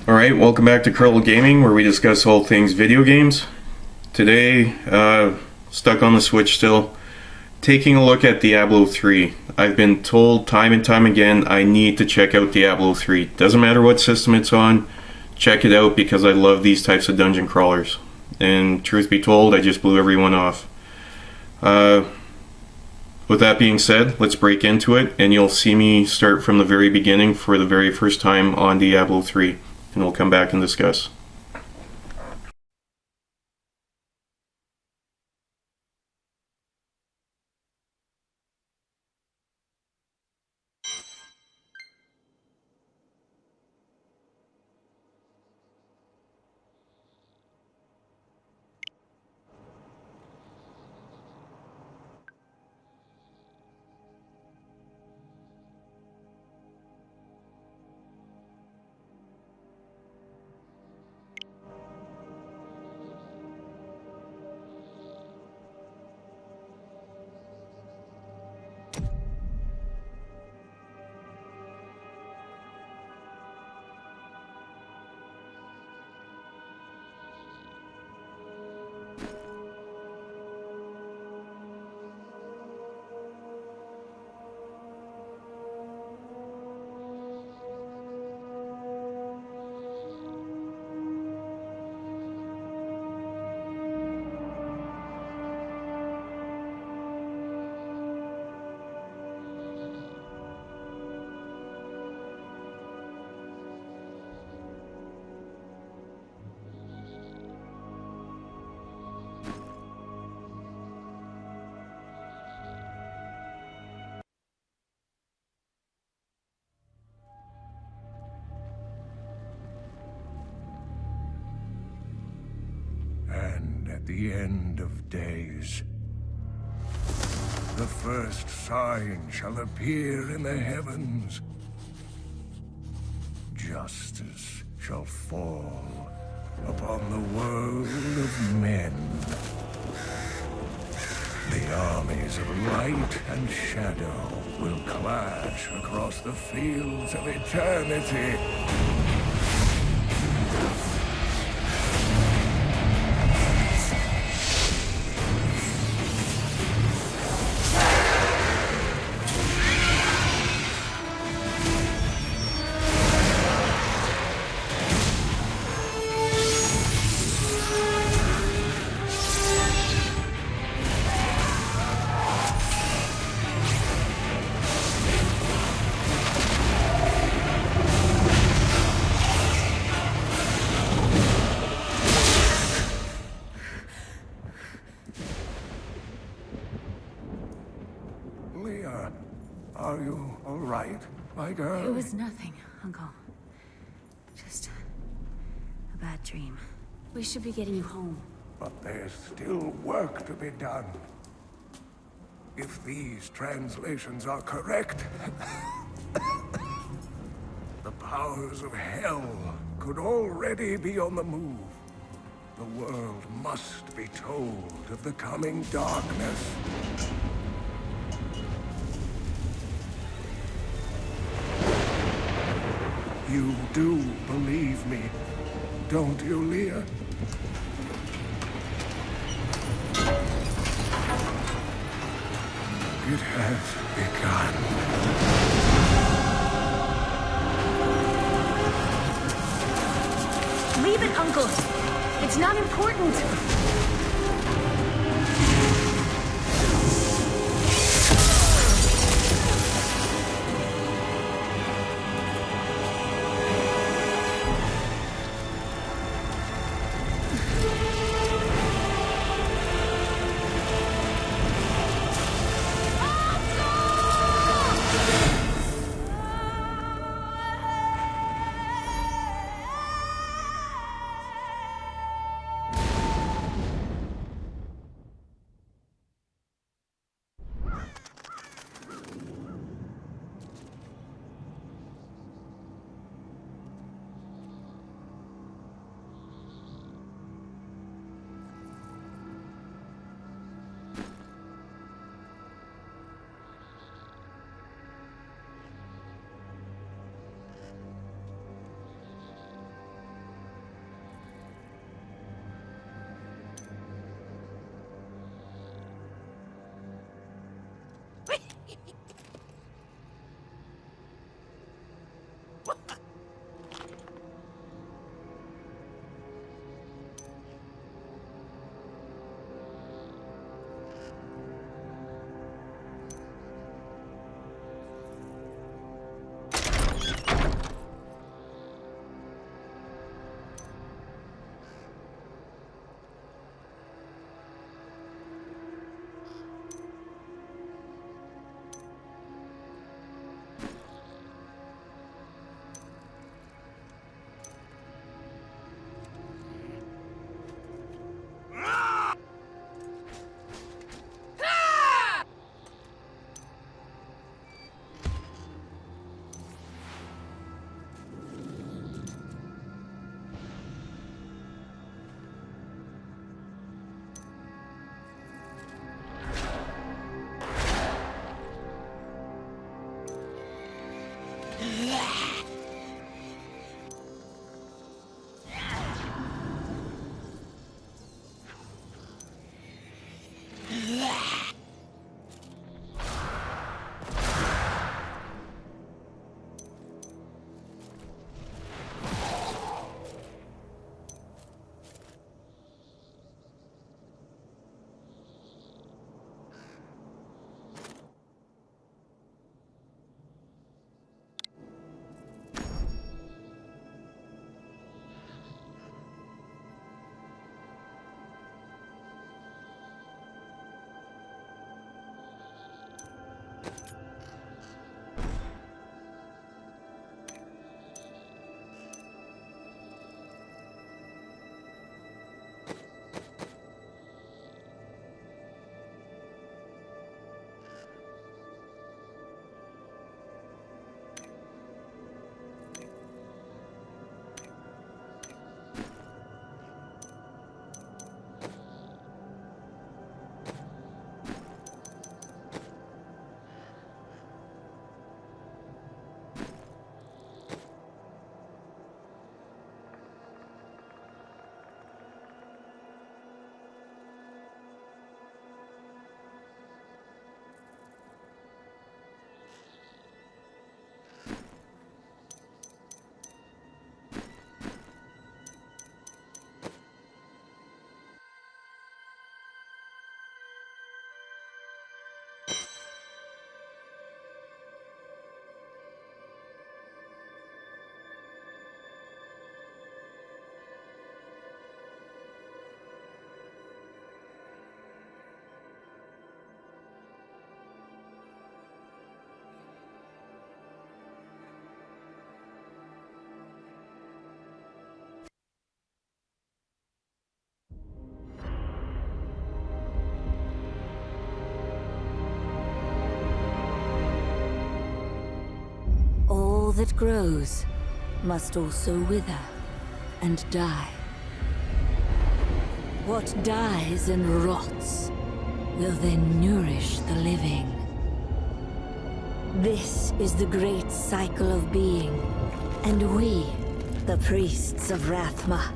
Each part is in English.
Alright, welcome back to Curl Gaming, where we discuss all things video games. Today, stuck on the Switch still, taking a look at Diablo 3. I've been told time and time again I need to check out Diablo 3. Doesn't matter what system it's on, check it out because I love these types of dungeon crawlers. And truth be told, I just blew everyone off. With that being said, let's break into it, and you'll see me start from the very beginning for the very first time on Diablo 3. And we'll come back and discuss. And at the end of days, the first sign shall appear in the heavens. Justice shall fall upon the world of men. The armies of light and shadow will clash across the fields of eternity. Are you all right, my girl? It was nothing, Uncle. Just a bad dream. We should be getting you home. But there's still work to be done. If these translations are correct, the powers of hell could already be on the move. The world must be told of the coming darkness. You do believe me, don't you, Leah? It has begun. Leave it, Uncle! It's not important! that grows must also wither and die. What dies and rots will then nourish the living. This is the great cycle of being, and we, the priests of Rathma,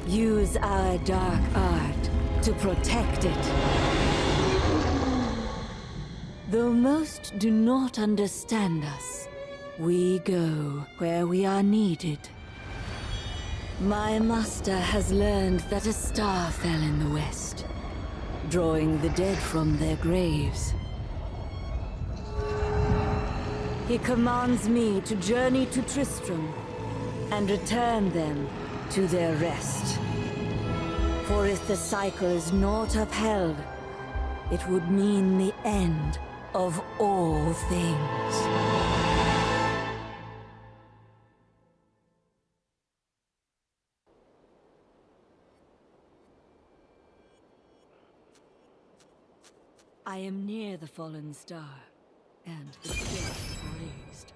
use our dark art to protect it. Though most do not understand us, we go where we are needed. My master has learned that a star fell in the west, drawing the dead from their graves. He commands me to journey to Tristram and return them to their rest. For if the cycle is not upheld, it would mean the end of all things. I am near the fallen star, and the dead raised.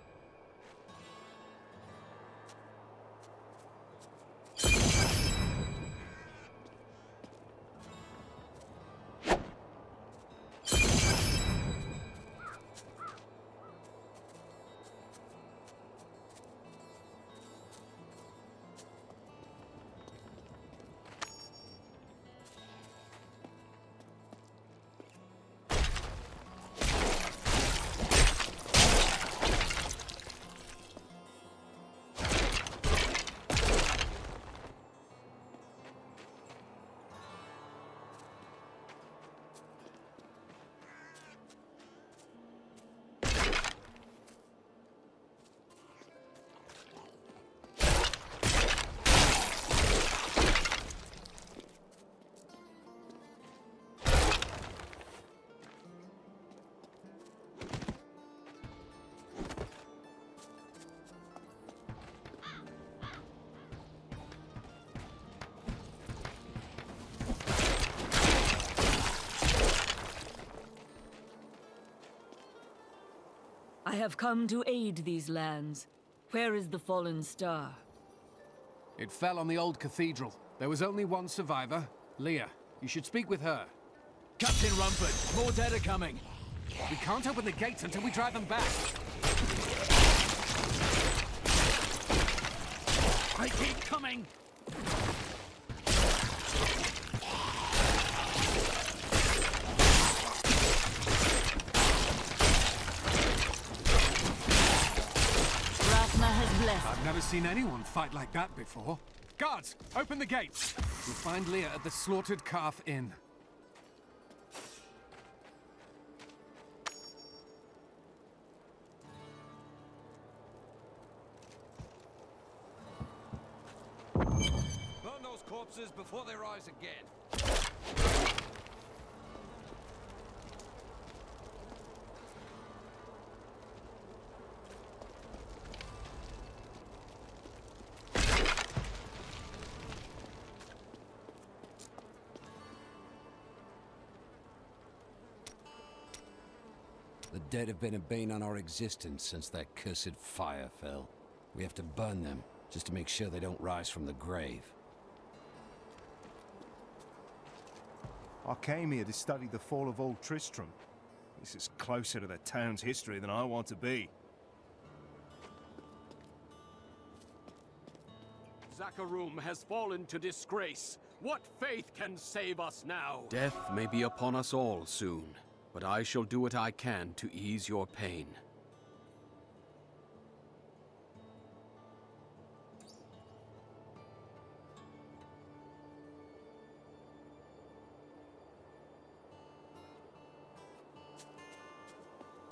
I have come to aid these lands. Where is the fallen star? It fell on the old cathedral. There was only one survivor, Leah. You should speak with her. Captain Rumford, more dead are coming. We can't open the gates until we drive them back. I keep coming! I've never seen anyone fight like that before. Guards, open the gates! We'll find Leah at the Slaughtered Calf Inn. Burn those corpses before they rise again. The dead have been a bane on our existence since that cursed fire fell. We have to burn them, just to make sure they don't rise from the grave. I came here to study the fall of old Tristram. This is closer to the town's history than I want to be. Zakharum has fallen to disgrace. What faith can save us now? Death may be upon us all soon, but I shall do what I can to ease your pain.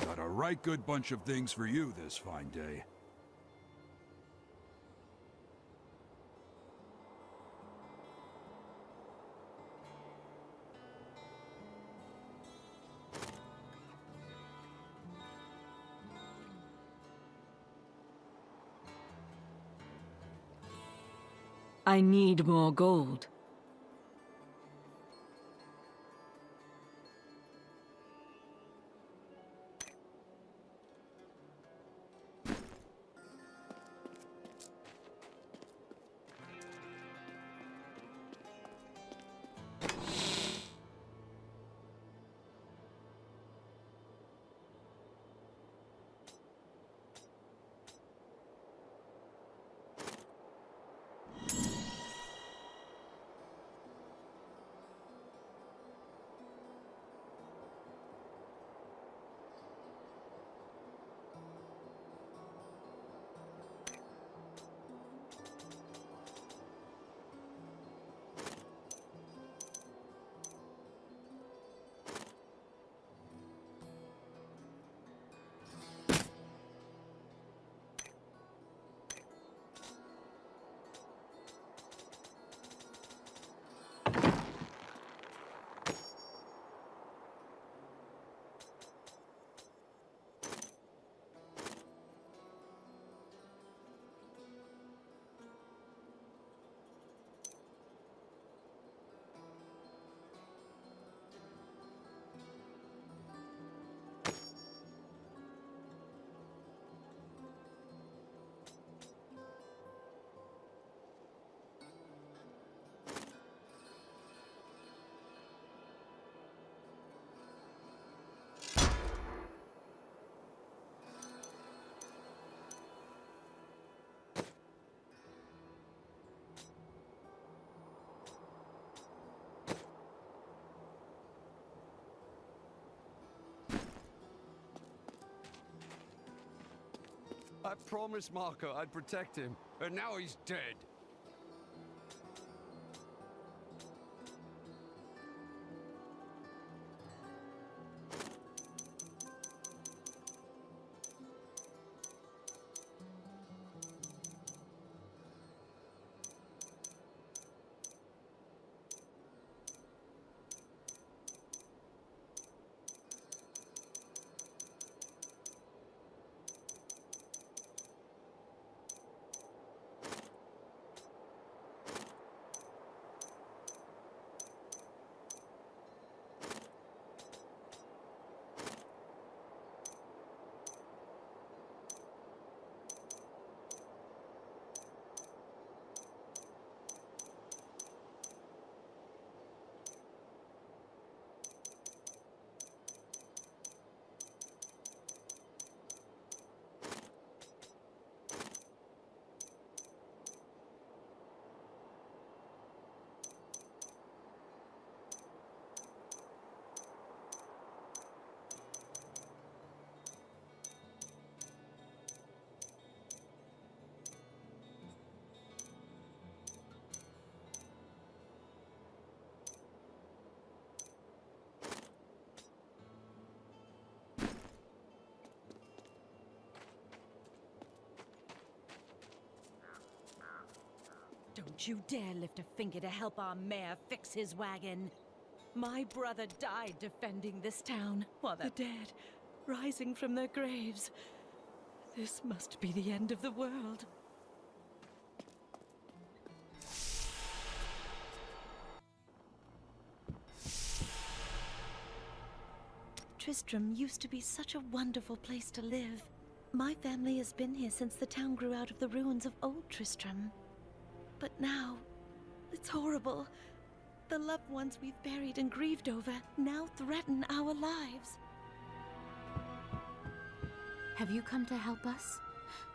Got a right good bunch of things for you this fine day. I need more gold. promised Marco I'd protect him, and now he's dead. Don't you dare lift a finger to help our mayor fix his wagon. My brother died defending this town, while the dead, rising from their graves. This must be the end of the world. Tristram used to be such a wonderful place to live. My family has been here since the town grew out of the ruins of old Tristram. But now, it's horrible. The loved ones we've buried and grieved over now threaten our lives. Have you come to help us?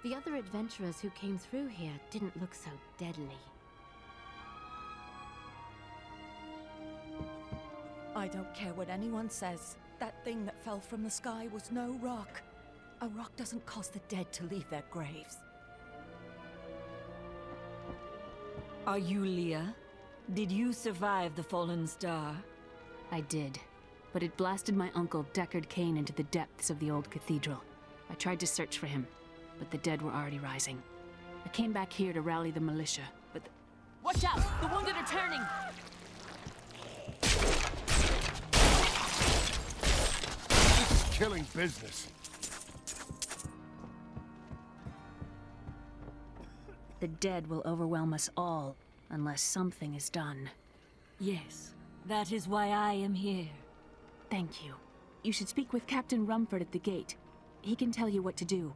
The other adventurers who came through here didn't look so deadly. I don't care what anyone says. That thing that fell from the sky was no rock. A rock doesn't cause the dead to leave their graves. Are you Leah? Did you survive the fallen star? I did, but it blasted my uncle Deckard Kane into the depths of the old cathedral. I tried to search for him, but the dead were already rising. I came back here to rally the militia, but Watch out! The wounded are turning! This is killing business. The dead will overwhelm us all, unless something is done. Yes, that is why I am here. Thank you. You should speak with Captain Rumford at the gate. He can tell you what to do.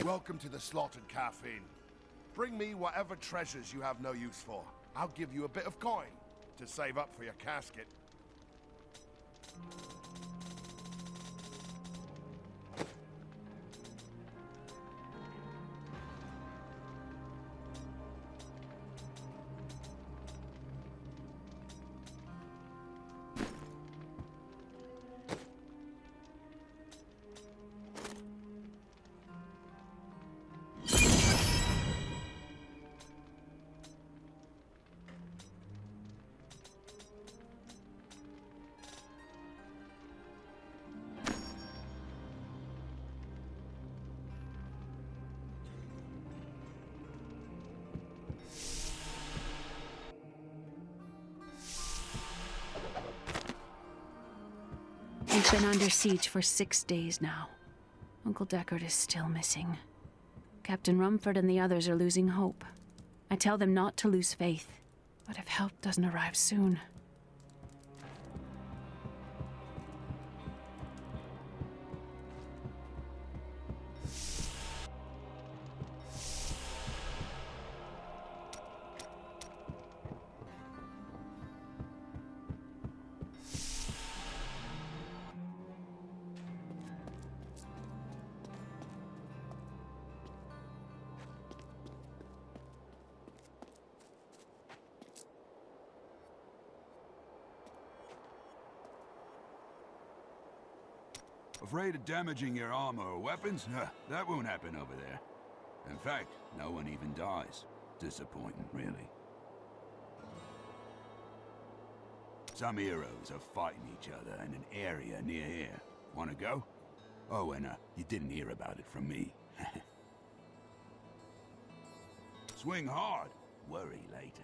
Welcome to the slaughtered caffeine. Bring me whatever treasures you have no use for. I'll give you a bit of coin to save up for your casket. We've been under siege for 6 days now. Uncle Deckard is still missing. Captain Rumford and the others are losing hope. I tell them not to lose faith, but if help doesn't arrive soon... Afraid of damaging your armor or weapons? That won't happen over there. In fact, no one even dies. Disappointing, really. Some heroes are fighting each other in an area near here. Wanna go? Oh, and you didn't hear about it from me. Swing hard, worry later.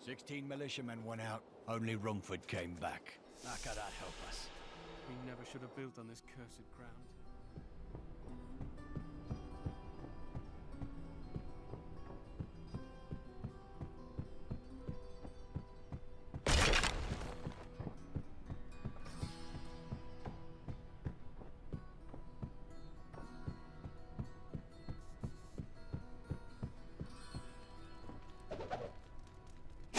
"16 militiamen went out. Only Rumford came back. How can that help us?" We never should have built on this cursed ground.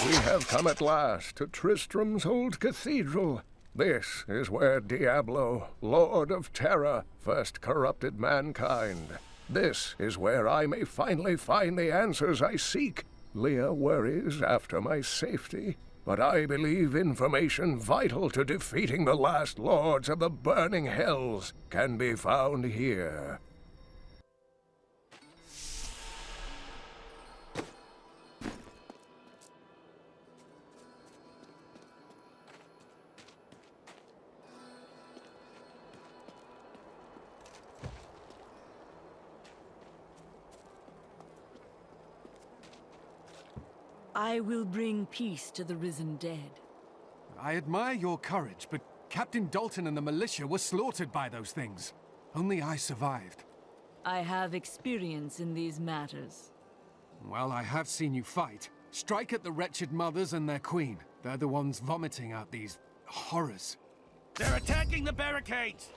We have come at last to Tristram's old cathedral. This is where Diablo, Lord of Terror, first corrupted mankind. This is where I may finally find the answers I seek. Leah worries after my safety, but I believe information vital to defeating the last lords of the burning hells can be found here. I will bring peace to the risen dead. I admire your courage, but Captain Dalton and the militia were slaughtered by those things. Only I survived. I have experience in these matters. Well, I have seen you fight. Strike at the wretched mothers and their queen. They're the ones vomiting out these horrors. They're attacking the barricades!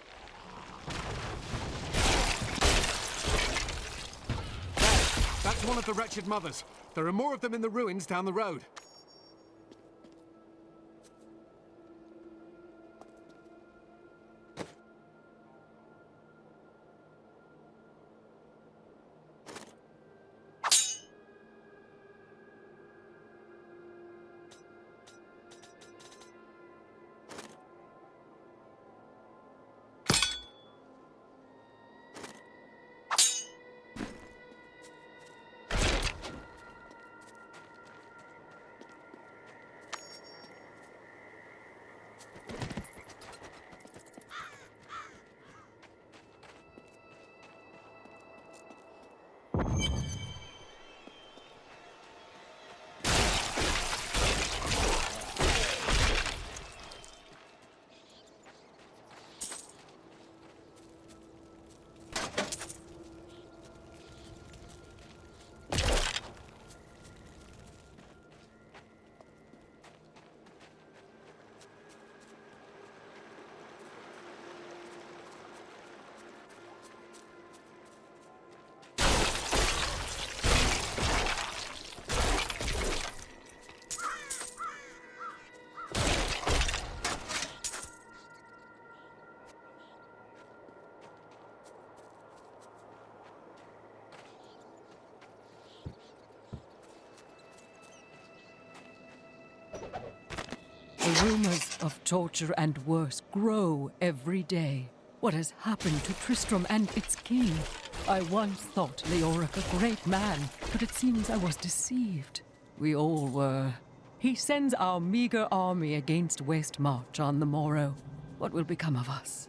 That's one of the wretched mothers. There are more of them in the ruins down the road. rumors of torture and worse grow every day. What has happened to Tristram and its king? I once thought Leoric a great man, but it seems I was deceived. We all were. He sends our meager army against Westmarch on the morrow. What will become of us?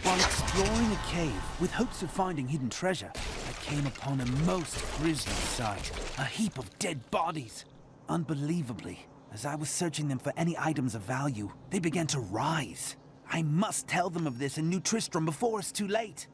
While exploring a cave with hopes of finding hidden treasure, I came upon a most grisly sight. A heap of dead bodies. Unbelievably, as I was searching them for any items of value, they began to rise. I must tell them of this in New Tristram before it's too late.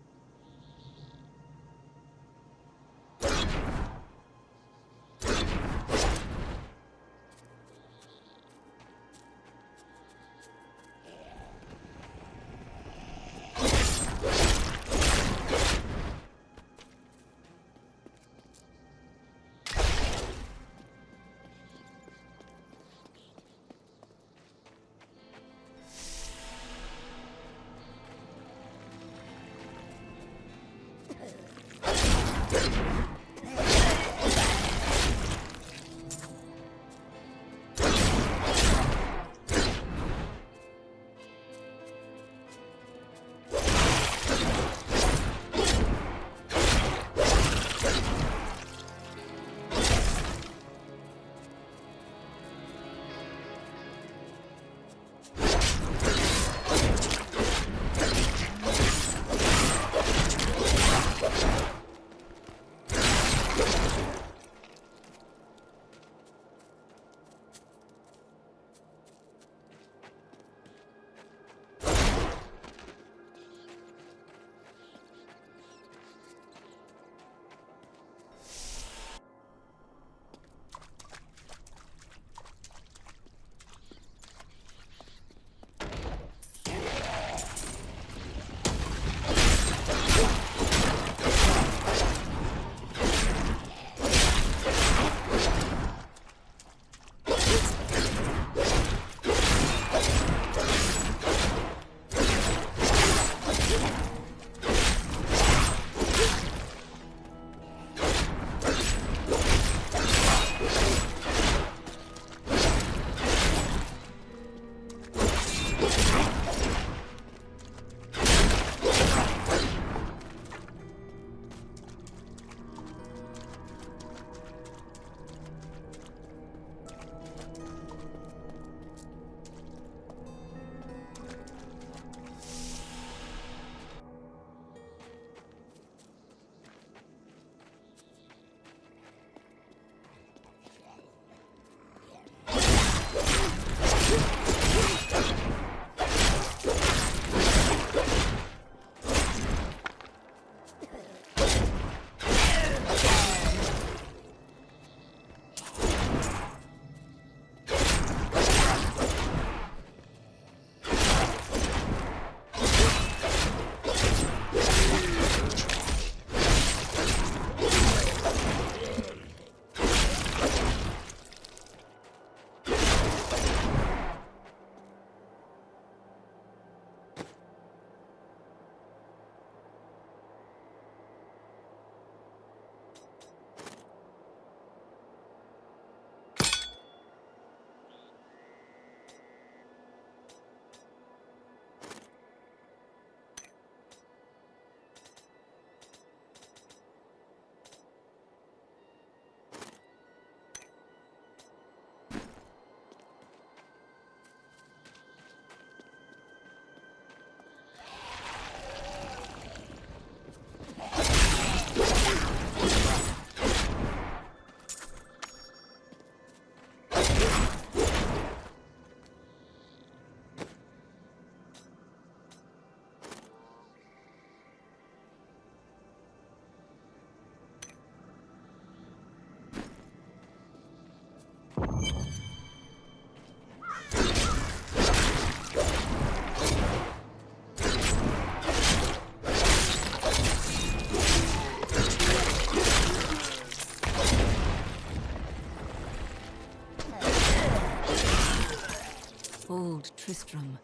Old Tristram.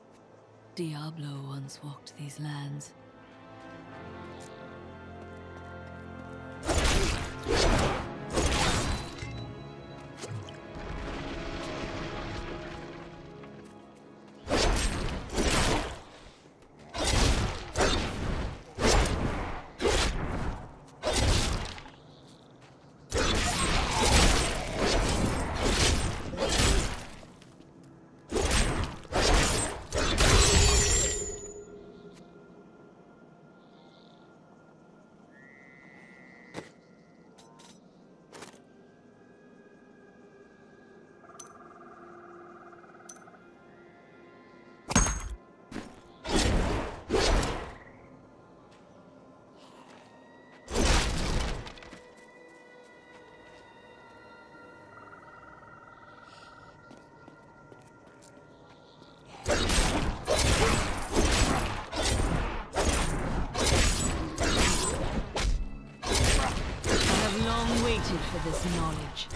Diablo once walked these lands. Waited for this knowledge.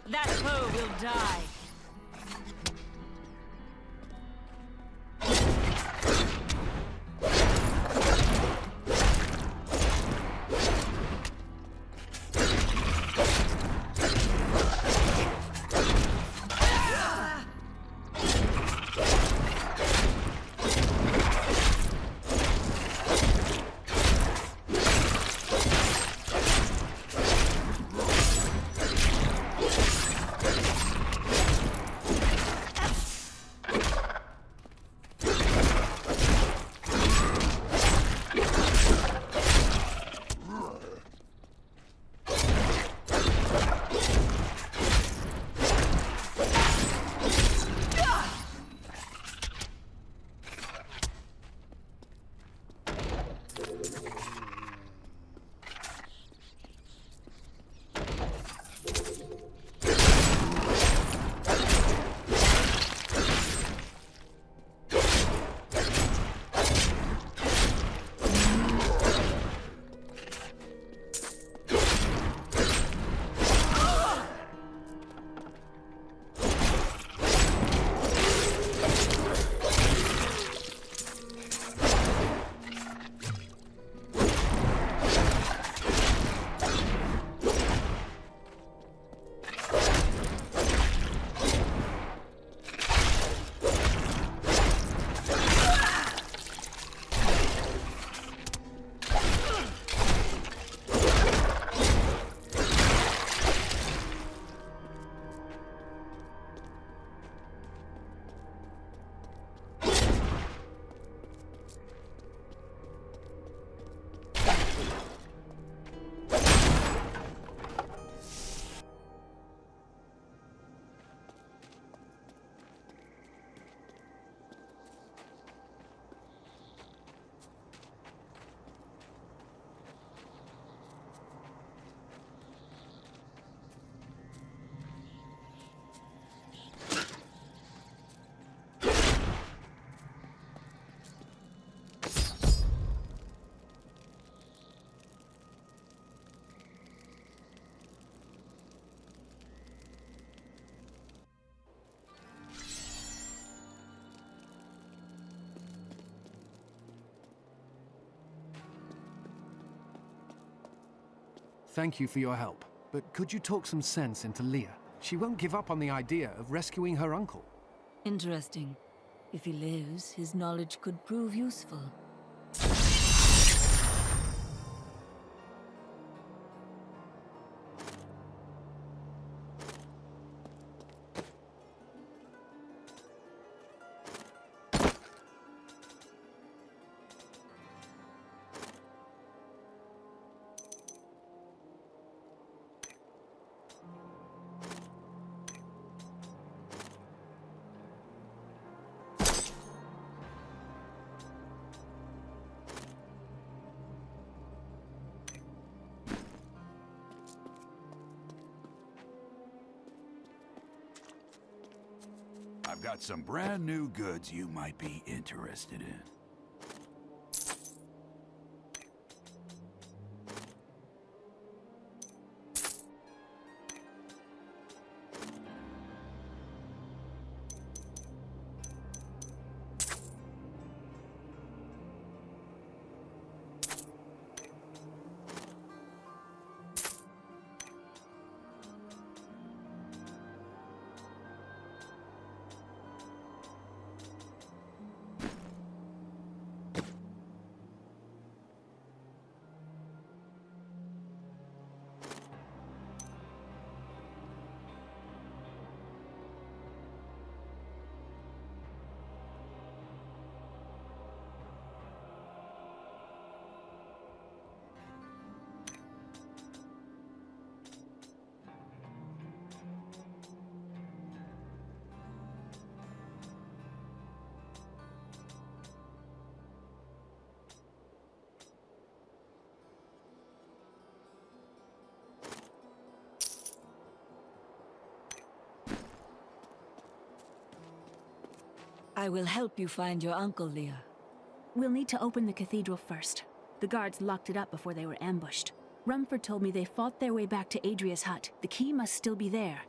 That foe will die. Thank you for your help. But could you talk some sense into Leah? She won't give up on the idea of rescuing her uncle. Interesting. If he lives, his knowledge could prove useful. I've got some brand new goods you might be interested in. I will help you find your uncle, Leah. We'll need to open the cathedral first. The guards locked it up before they were ambushed. Rumford told me they fought their way back to Adria's hut. The key must still be there.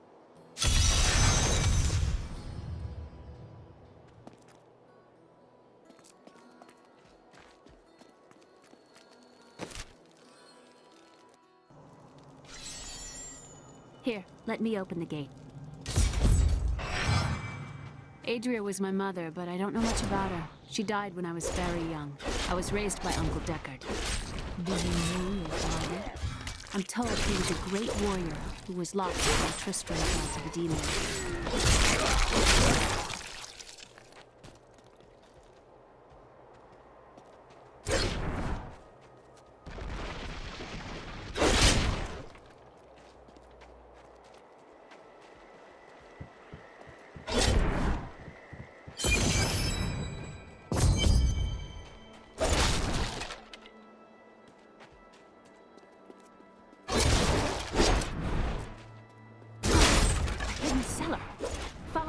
Here, let me open the gate. Adria was my mother, but I don't know much about her. She died when I was very young. I was raised by Uncle Deckard. Do you know your father? I'm told he was a great warrior who was lost when Tristram fell to the demons.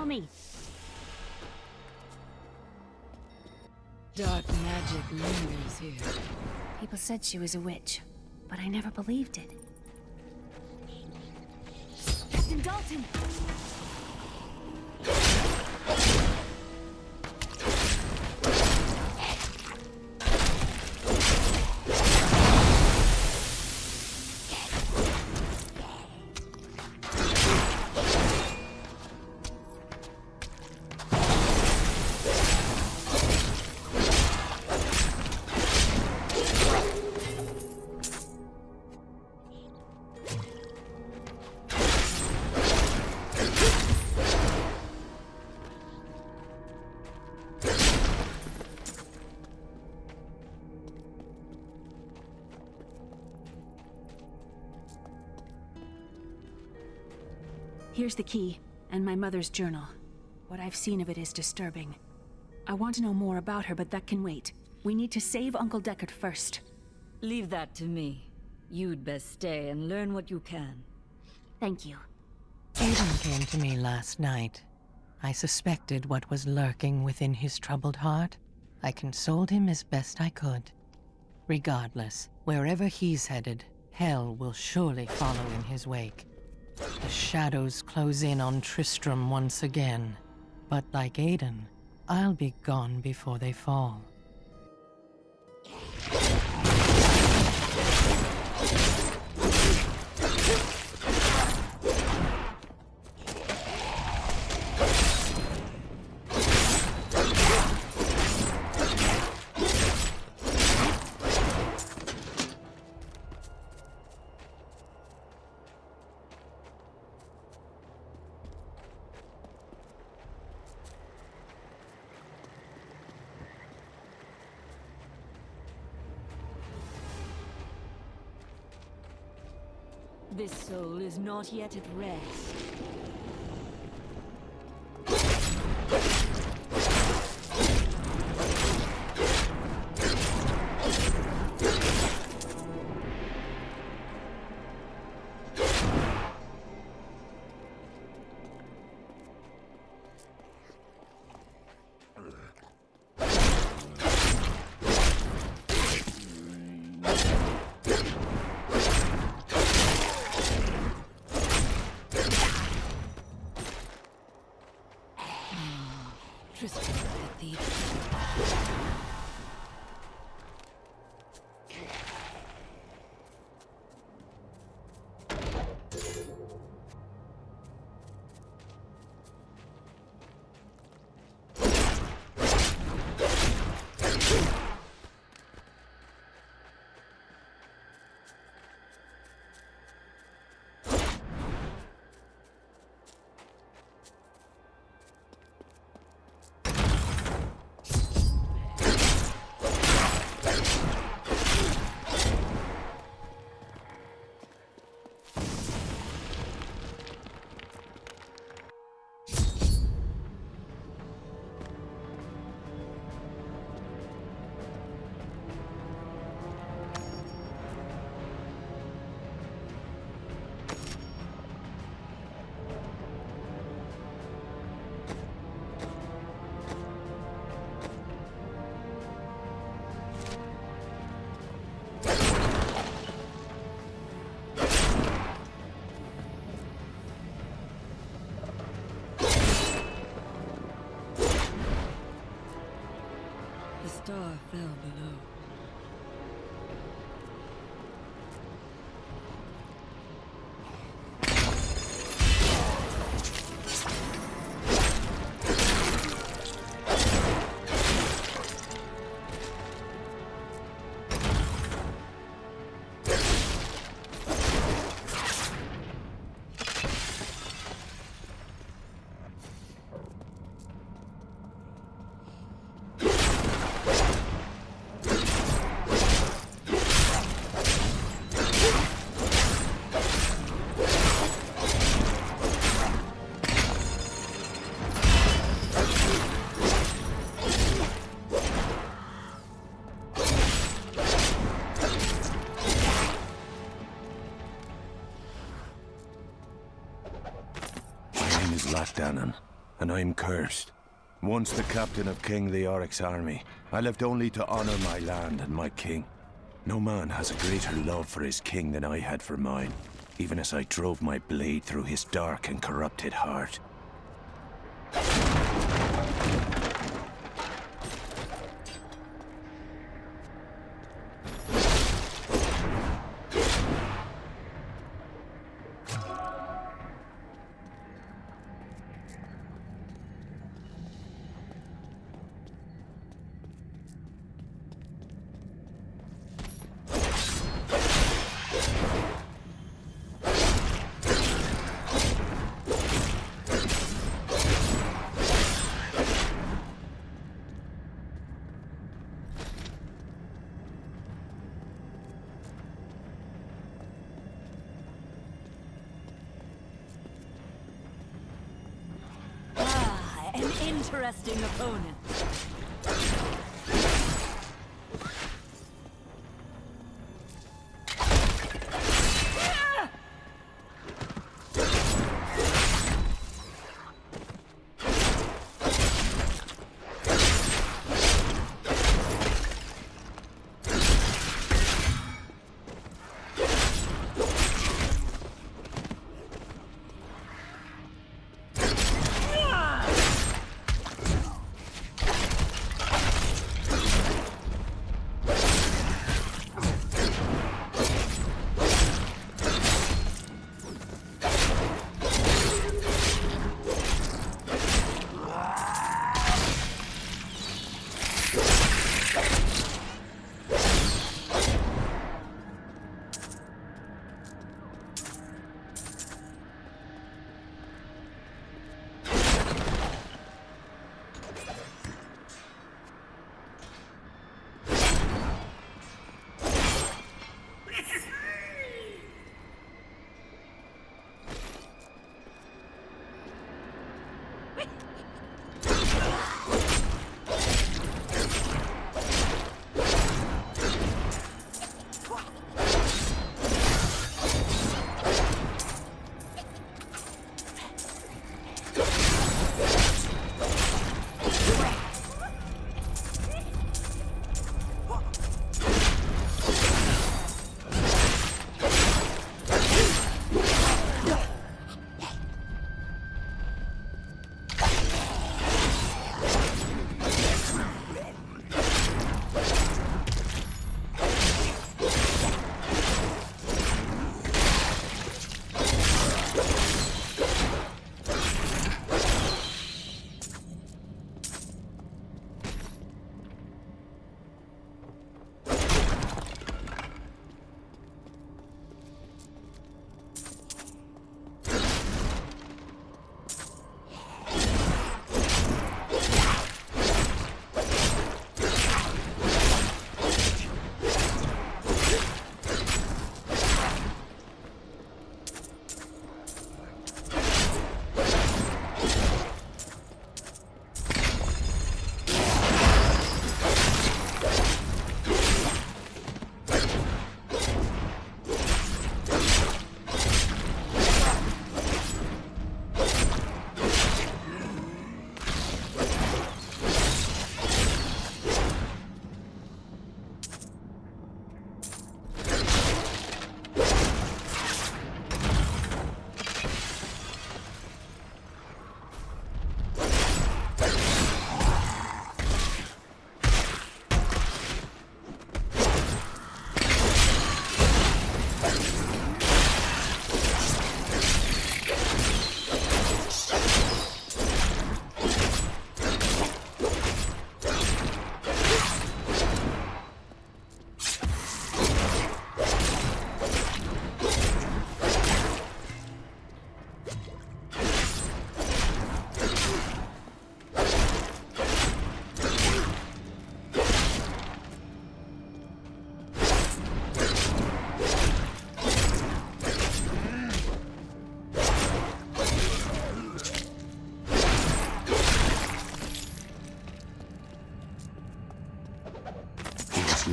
Me. Dark magic lingers here. People said she was a witch, but I never believed it. Captain Dalton! Here's the key, and my mother's journal. What I've seen of it is disturbing. I want to know more about her, but that can wait. We need to save Uncle Deckard first. Leave that to me. You'd best stay and learn what you can. Thank you. Aiden came to me last night. I suspected what was lurking within his troubled heart. I consoled him as best I could. Regardless, wherever he's headed, hell will surely follow in his wake. The shadows close in on Tristram once again. But like Aiden, I'll be gone before they fall. This soul is not yet at rest. Tristram Cathedral. The star fell below. Dannon, and I'm cursed. Once the captain of King Leoric's army, I lived only to honor my land and my king. No man has a greater love for his king than I had for mine, even as I drove my blade through his dark and corrupted heart. Interesting opponent.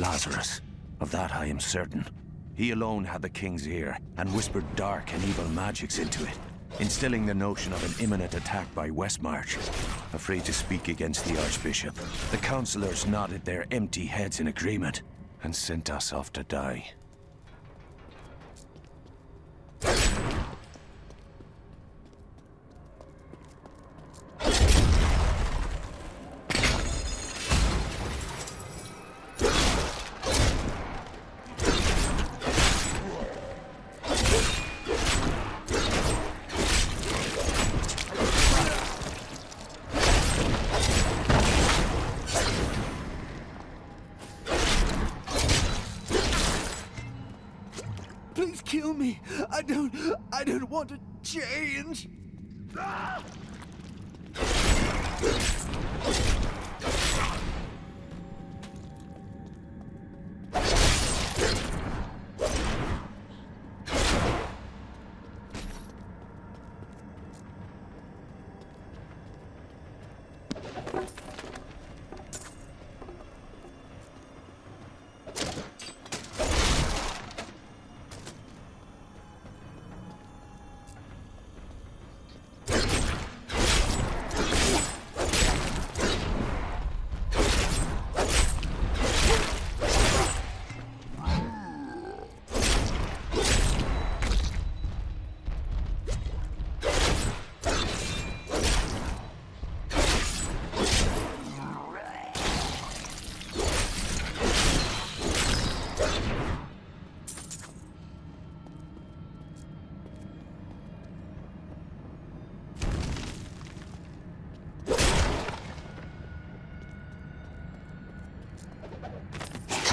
Lazarus. Of that I am certain. He alone had the king's ear, and whispered dark and evil magics into it, instilling the notion of an imminent attack by Westmarch. Afraid to speak against the Archbishop, the councillors nodded their empty heads in agreement, and sent us off to die. Please kill me. I don't want to change.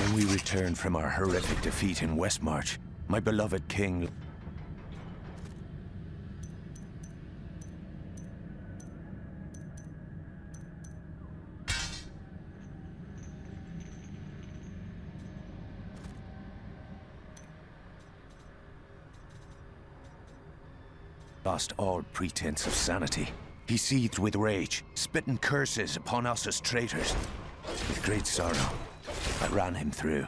When we returned from our horrific defeat in Westmarch, my beloved king lost all pretense of sanity. He seethed with rage, spitting curses upon us as traitors. With great sorrow, I ran him through.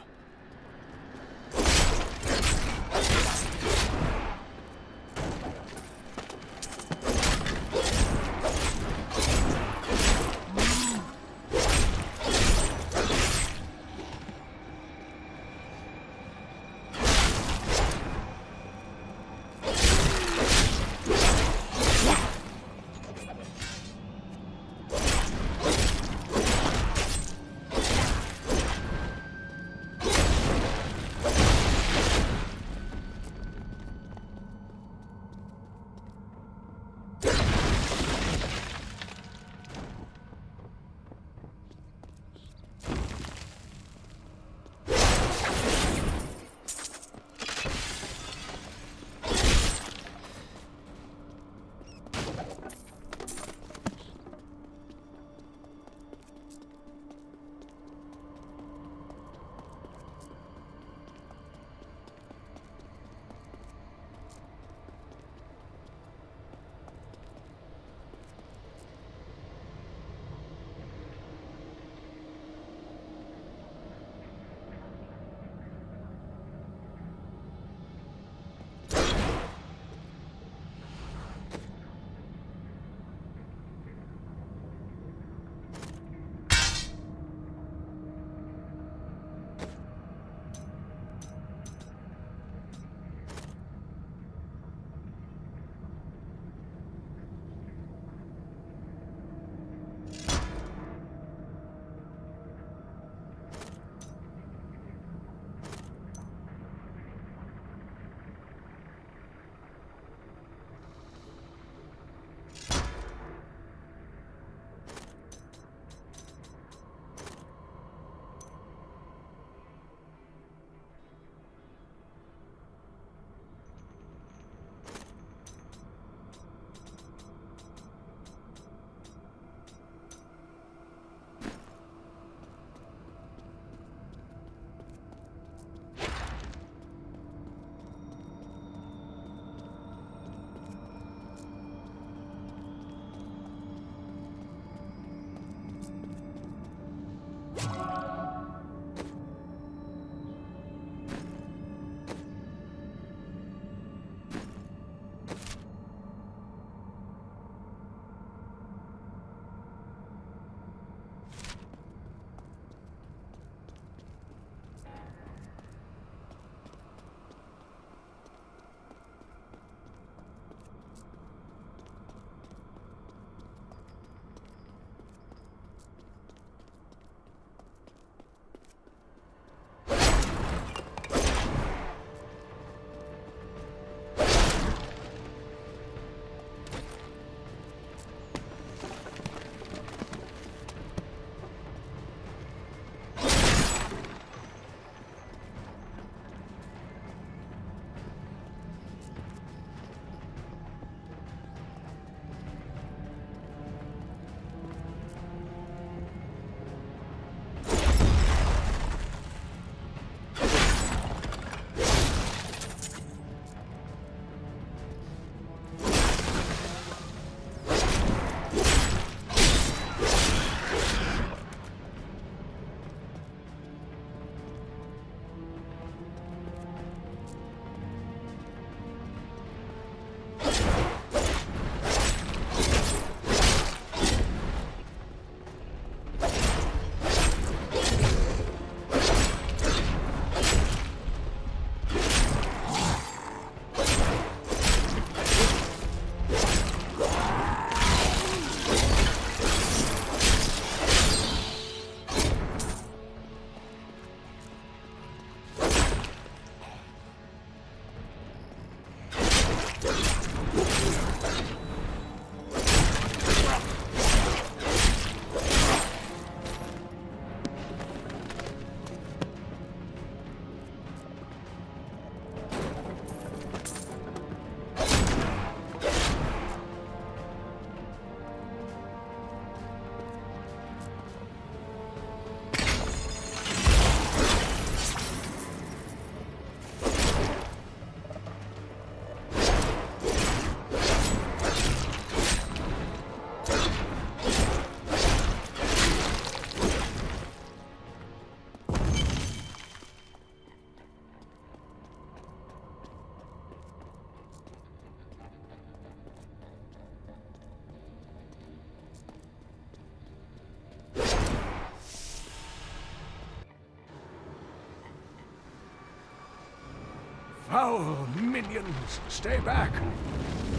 Foul minions! Stay back!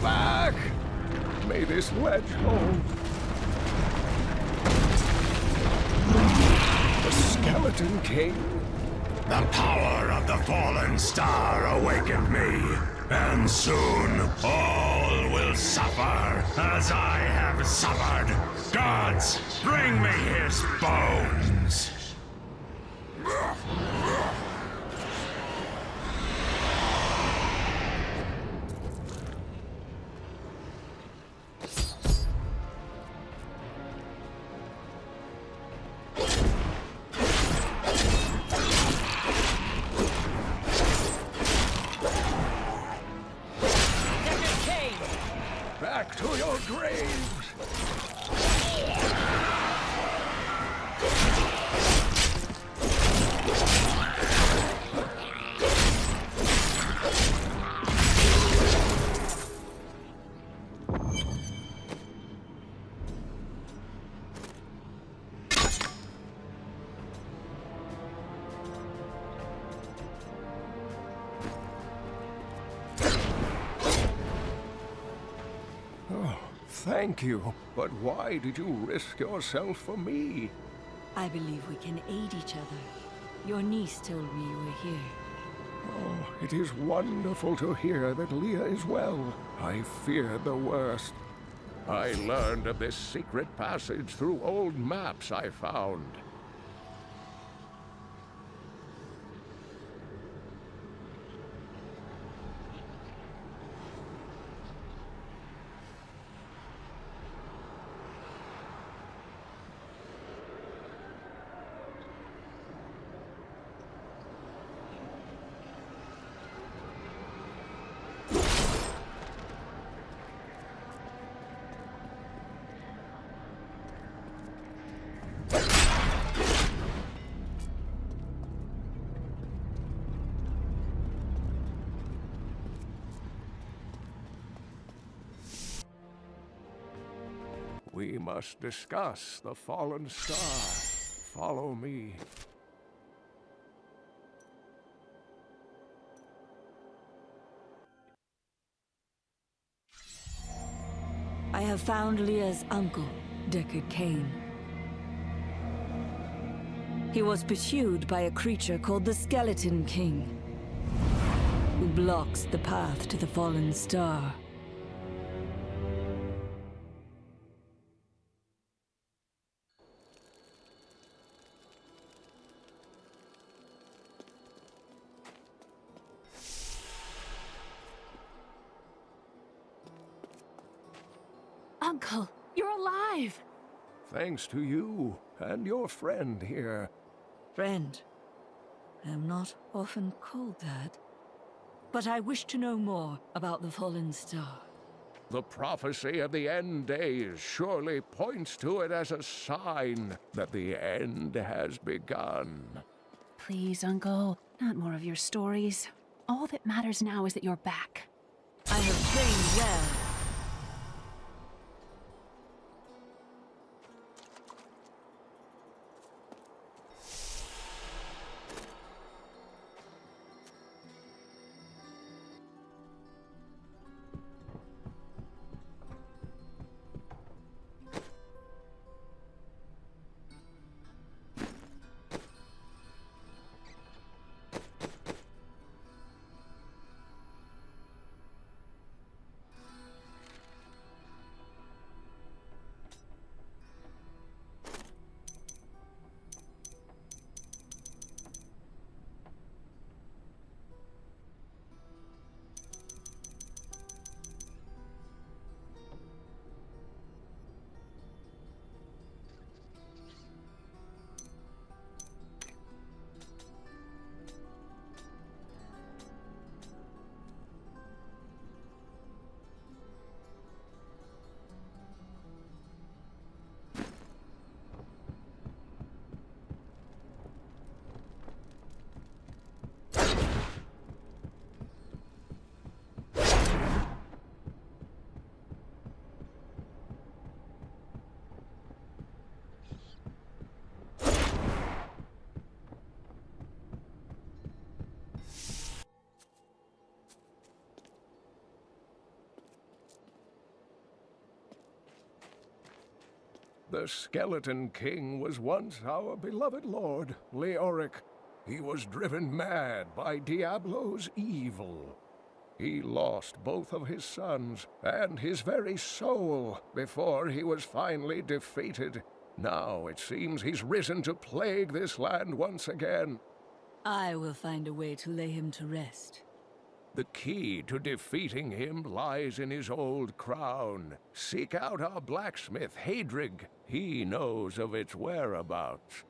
Back! May this ledge hold. The Skeleton King? The power of the fallen star awakened me, and soon all will suffer as I have suffered. Gods, bring me his bones! Back to your graves! Thank you, but why did you risk yourself for me? I believe we can aid each other. Your niece told me you were here. Oh, it is wonderful to hear that Leah is well. I feared the worst. I learned of this secret passage through old maps I found. We must discuss the fallen star. Follow me. I have found Leah's uncle, Deckard Kane. He was pursued by a creature called the Skeleton King, who blocks the path to the fallen star. Uncle, you're alive! Thanks to you and your friend here. Friend? I am not often called that. But I wish to know more about the fallen star. The prophecy of the end days surely points to it as a sign that the end has begun. Please, Uncle, not more of your stories. All that matters now is that you're back. I have trained well. The Skeleton King was once our beloved lord, Leoric. He was driven mad by Diablo's evil. He lost both of his sons and his very soul before he was finally defeated. Now it seems he's risen to plague this land once again. I will find a way to lay him to rest. The key to defeating him lies in his old crown. Seek out our blacksmith, Hadrig. He knows of its whereabouts.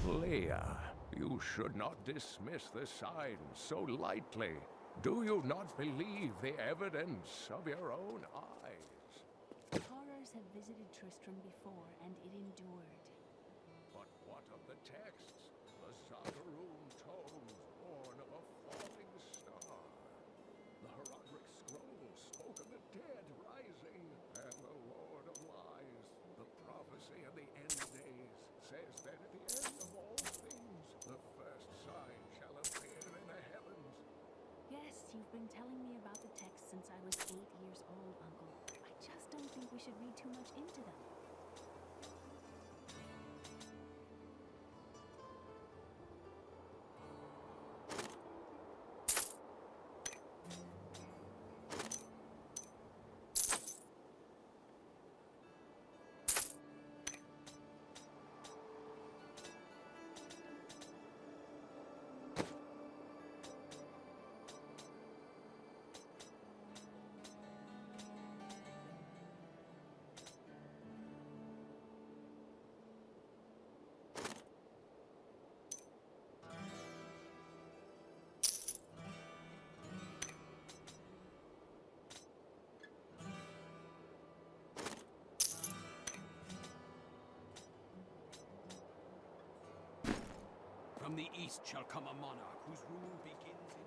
Leia, you should not dismiss the signs so lightly. Do you not believe the evidence of your own eyes? Horrors have visited Tristram before, and it endured. But what of the texts? The Zagaroon tomes born of a falling star. The Heraldric scrolls spoke of the dead rising, and the Lord of Lies. The prophecy of the end days says that at the end of all things, the first sign shall appear in the heavens. Yes, you've been telling me about the texts since I was 8 years old, Uncle. I just don't think we should read too much into them. From the east shall come a monarch whose rule begins in...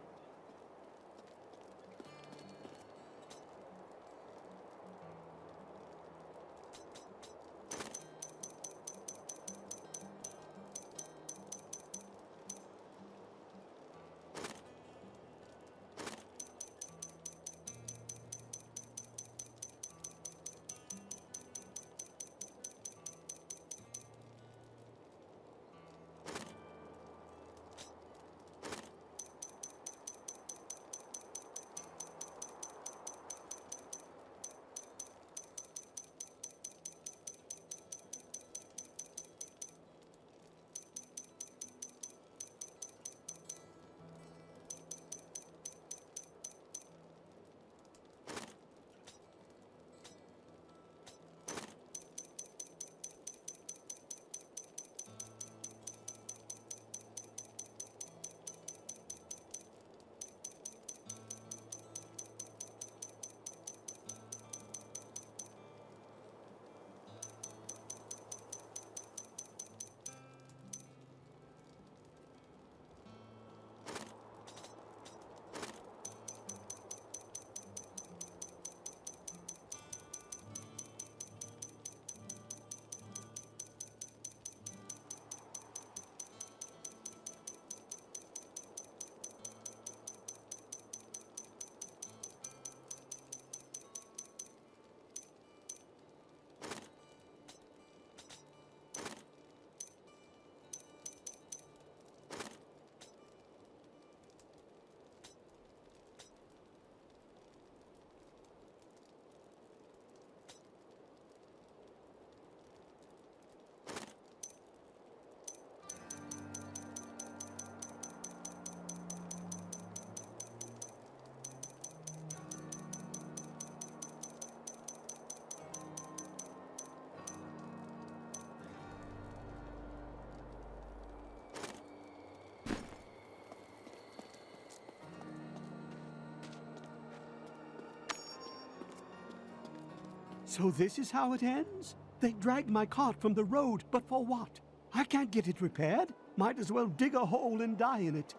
So this is how it ends? They dragged my cart from the road, but for what? I can't get it repaired. Might as well dig a hole and die in it.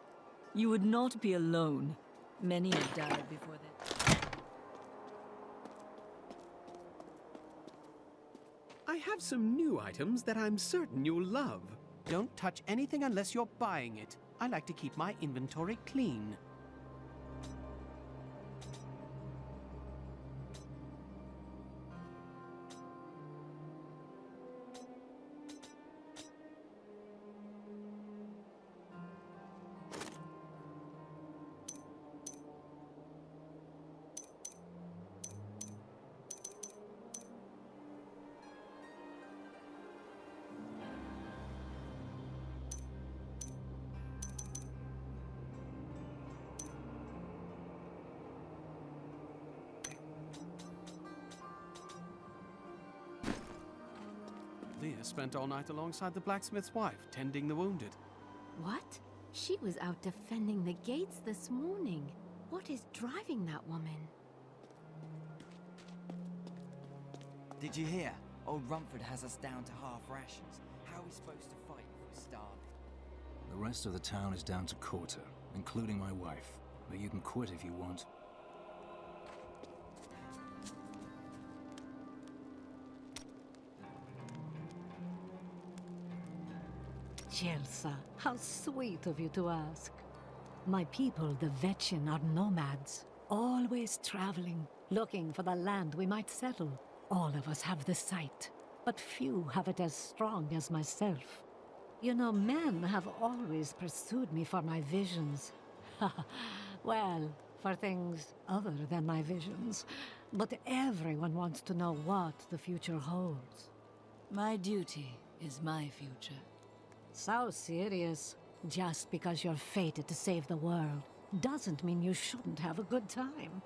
You would not be alone. Many have died before that. I have some new items that I'm certain you'll love. Don't touch anything unless you're buying it. I like to keep my inventory clean. Mia spent all night alongside the blacksmith's wife, tending the wounded. What? She was out defending the gates this morning. What is driving that woman? Did you hear? Old Rumford has us down to half rations. How are we supposed to fight if we're starving? The rest of the town is down to quarter, including my wife. But you can quit if you want. Chelsea, how sweet of you to ask. My people, the Vetchin, are nomads, always traveling, looking for the land we might settle. All of us have the sight, but few have it as strong as myself. You know, men have always pursued me for my visions. Well, for things other than my visions. But everyone wants to know what the future holds. My duty is my future. So serious. Just because you're fated to save the world doesn't mean you shouldn't have a good time.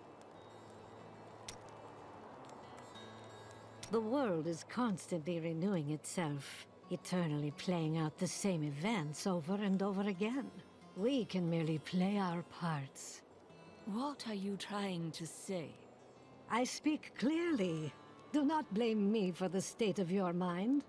The world is constantly renewing itself, eternally playing out the same events over and over again. We can merely play our parts. What are you trying to say? I speak clearly. Do not blame me for the state of your mind.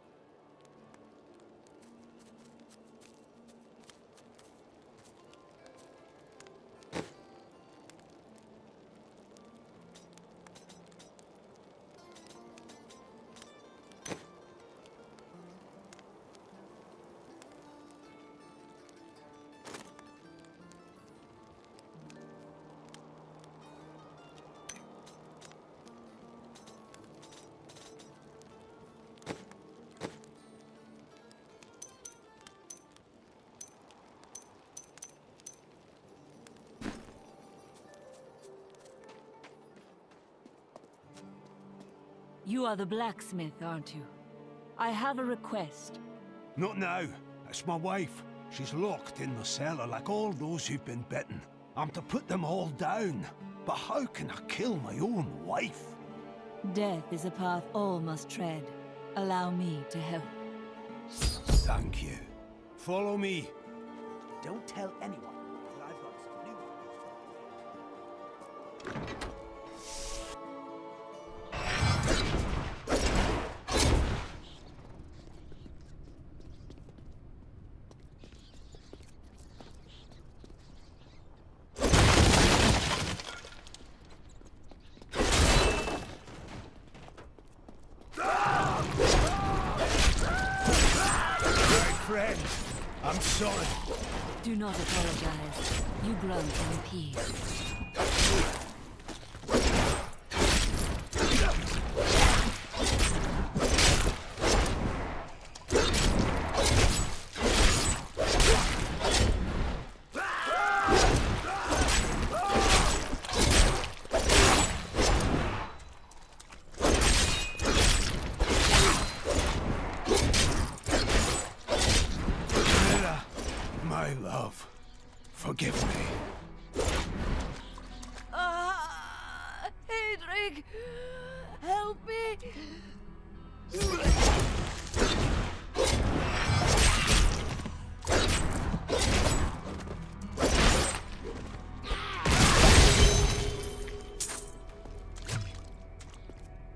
You are the blacksmith, aren't you? I have a request. Not now. It's my wife. She's locked in the cellar like all those who've been bitten. I'm to put them all down. But how can I kill my own wife? Death is a path all must tread. Allow me to help. Thank you. Follow me. Don't tell anyone, but I've got some new Friend, I'm sorry. Do not apologize. You grunt in peace. My love, forgive me. Hedrig! Help me!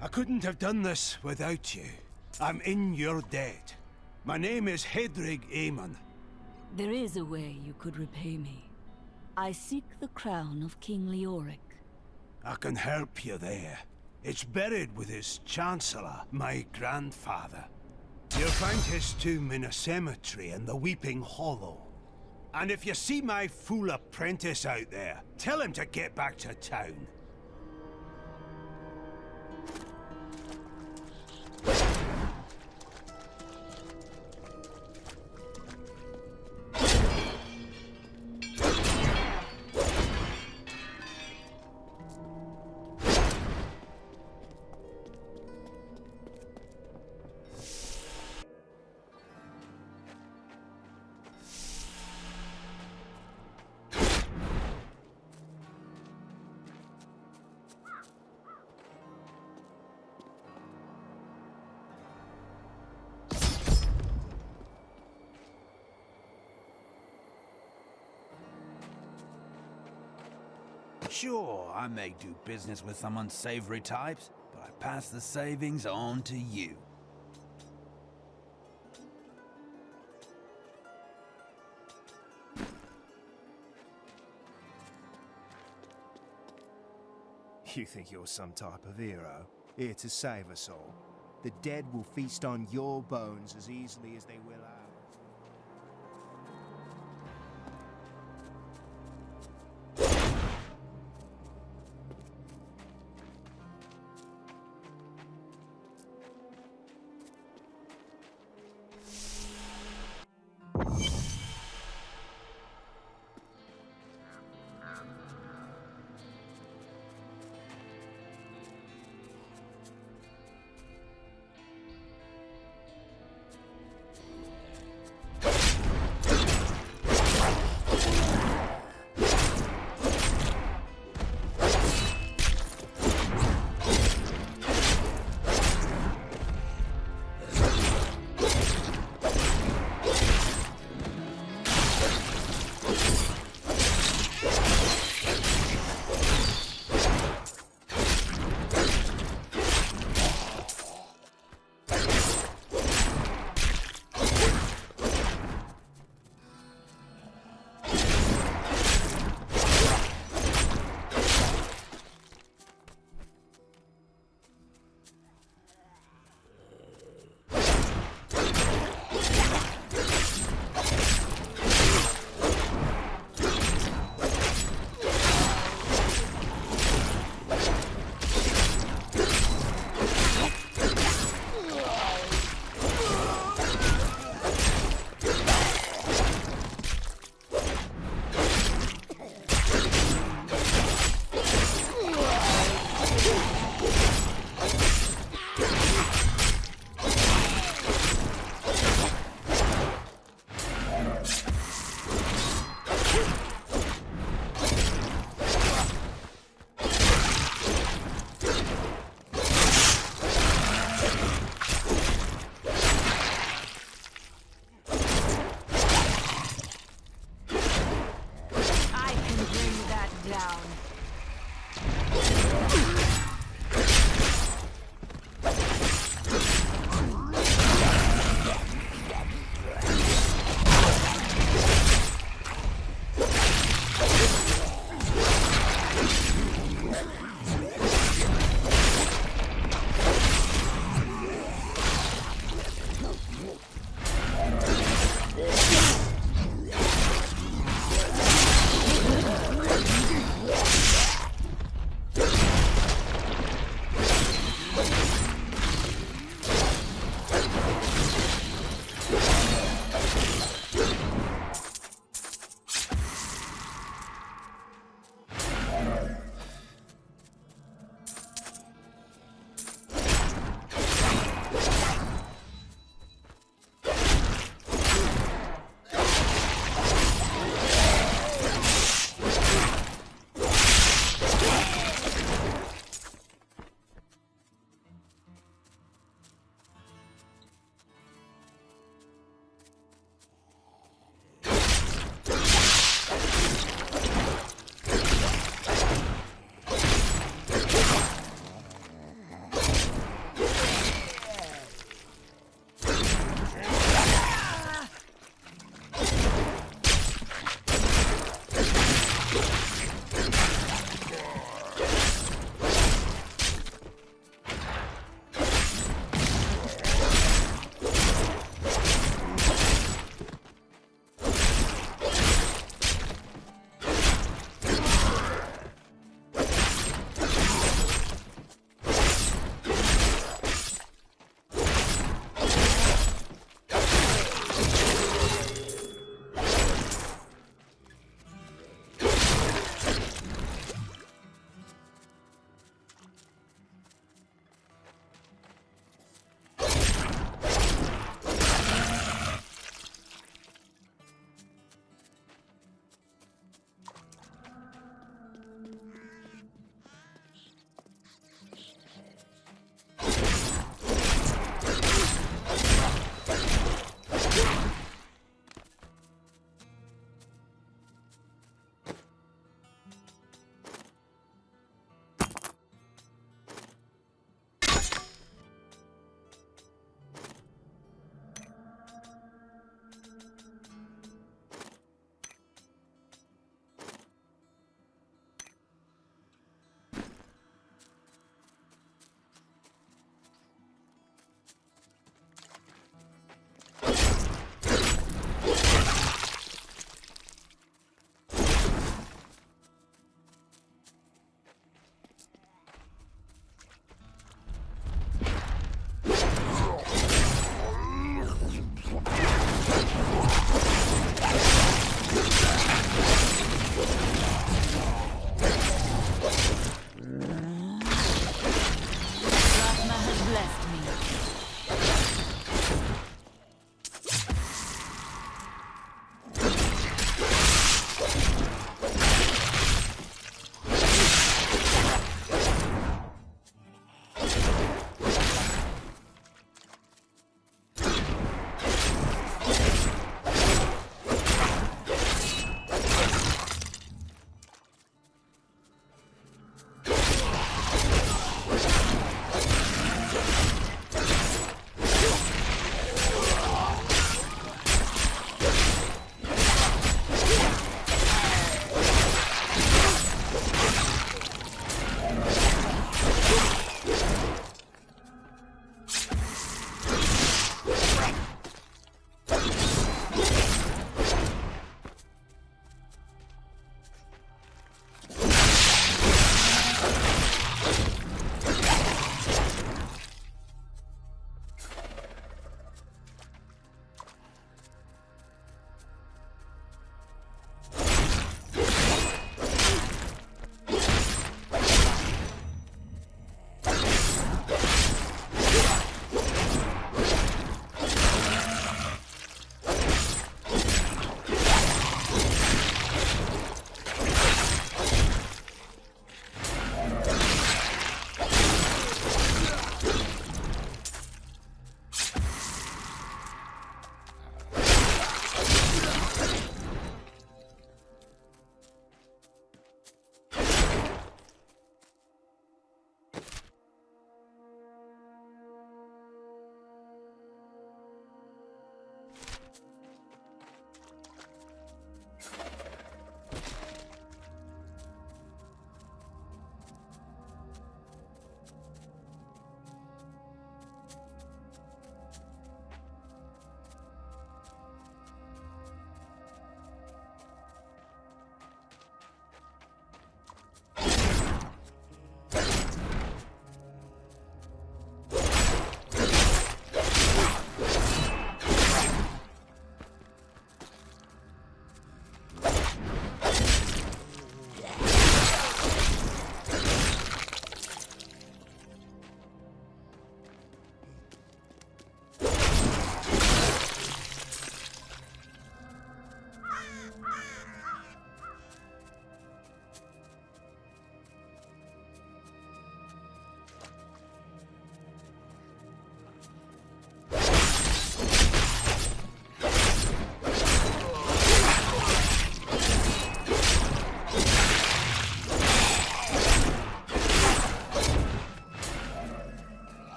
I couldn't have done this without you. I'm in your debt. My name is Hedrig Aemon. There is a way you could repay me. I seek the crown of King Leoric. I can help you there. It's buried with his chancellor, my grandfather. You'll find his tomb in a cemetery in the Weeping Hollow. And if you see my fool apprentice out there, tell him to get back to town. Sure, I may do business with some unsavory types, but I pass the savings on to you. You think you're some type of hero, here to save us all. The dead will feast on your bones as easily as they will ours.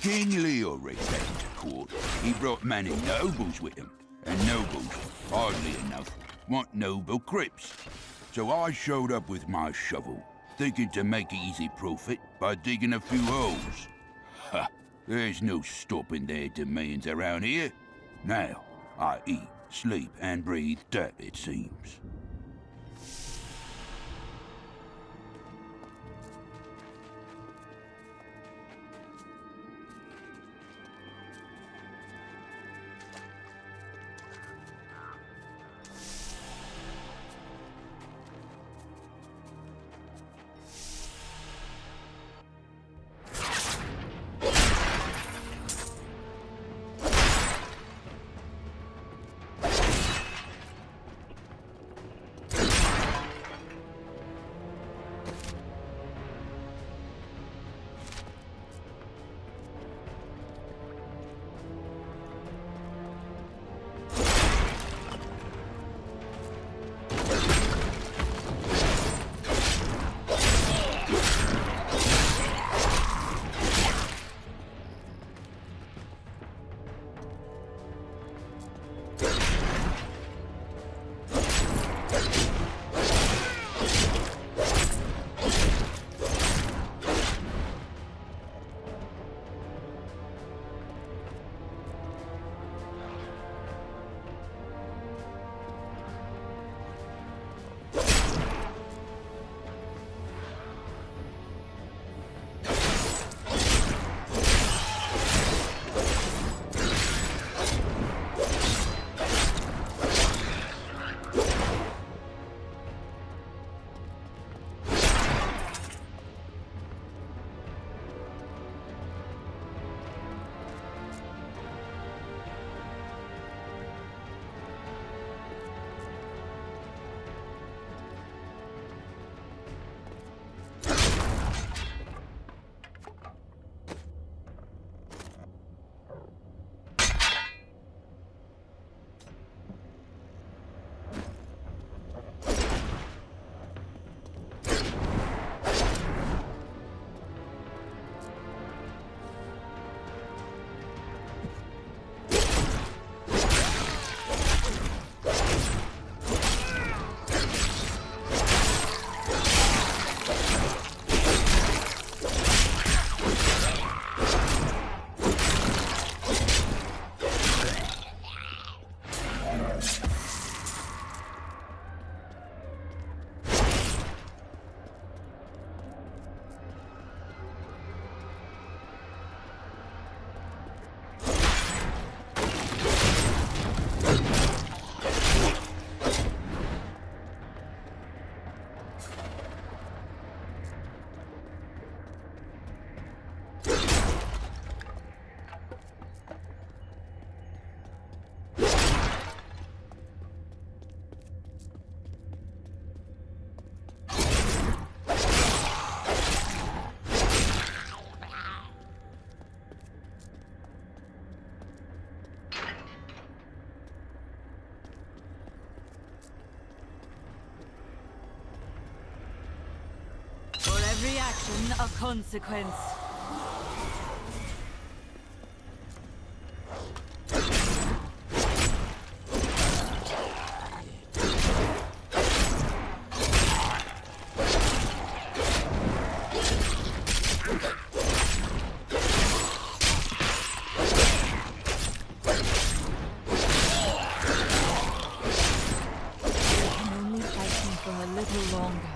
King Leoric came to court, he brought many nobles with him. And nobles, oddly enough, want noble crypts. So I showed up with my shovel, thinking to make easy profit by digging a few holes. Ha! There's no stopping their demands around here. Now, I eat, sleep, and breathe dirt, it seems. Every action a consequence. I can only fight me for a little longer.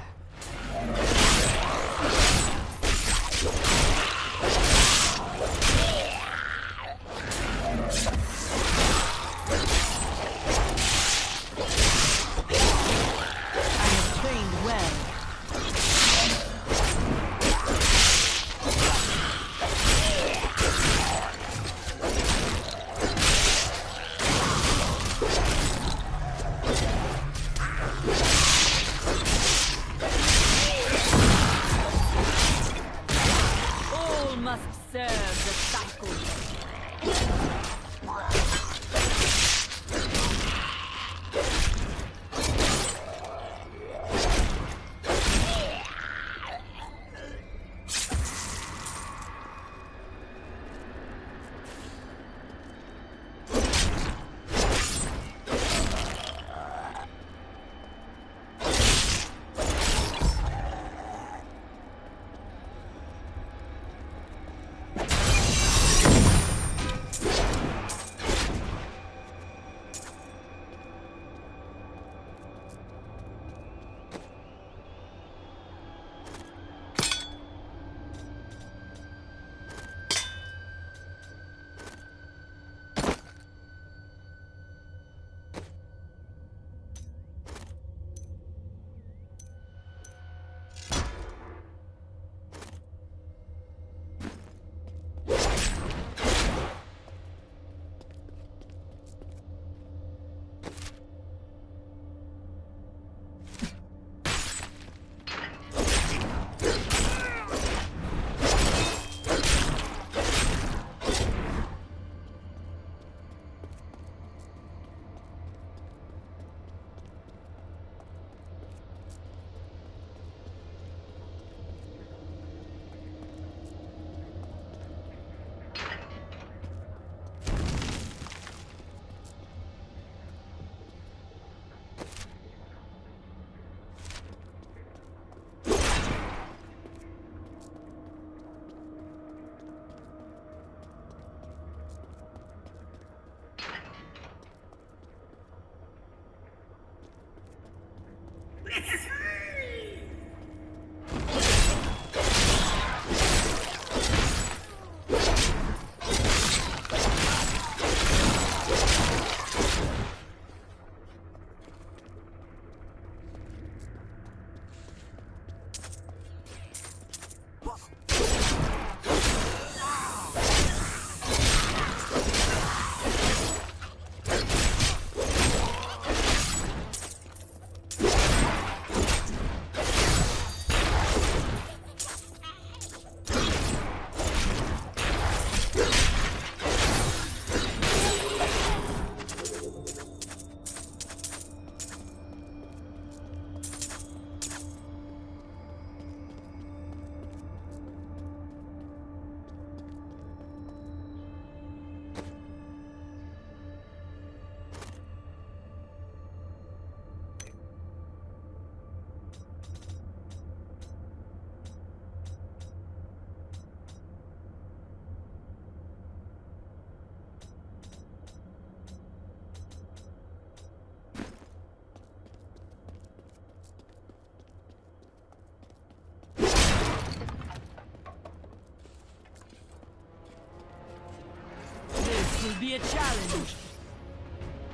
Will be a challenge.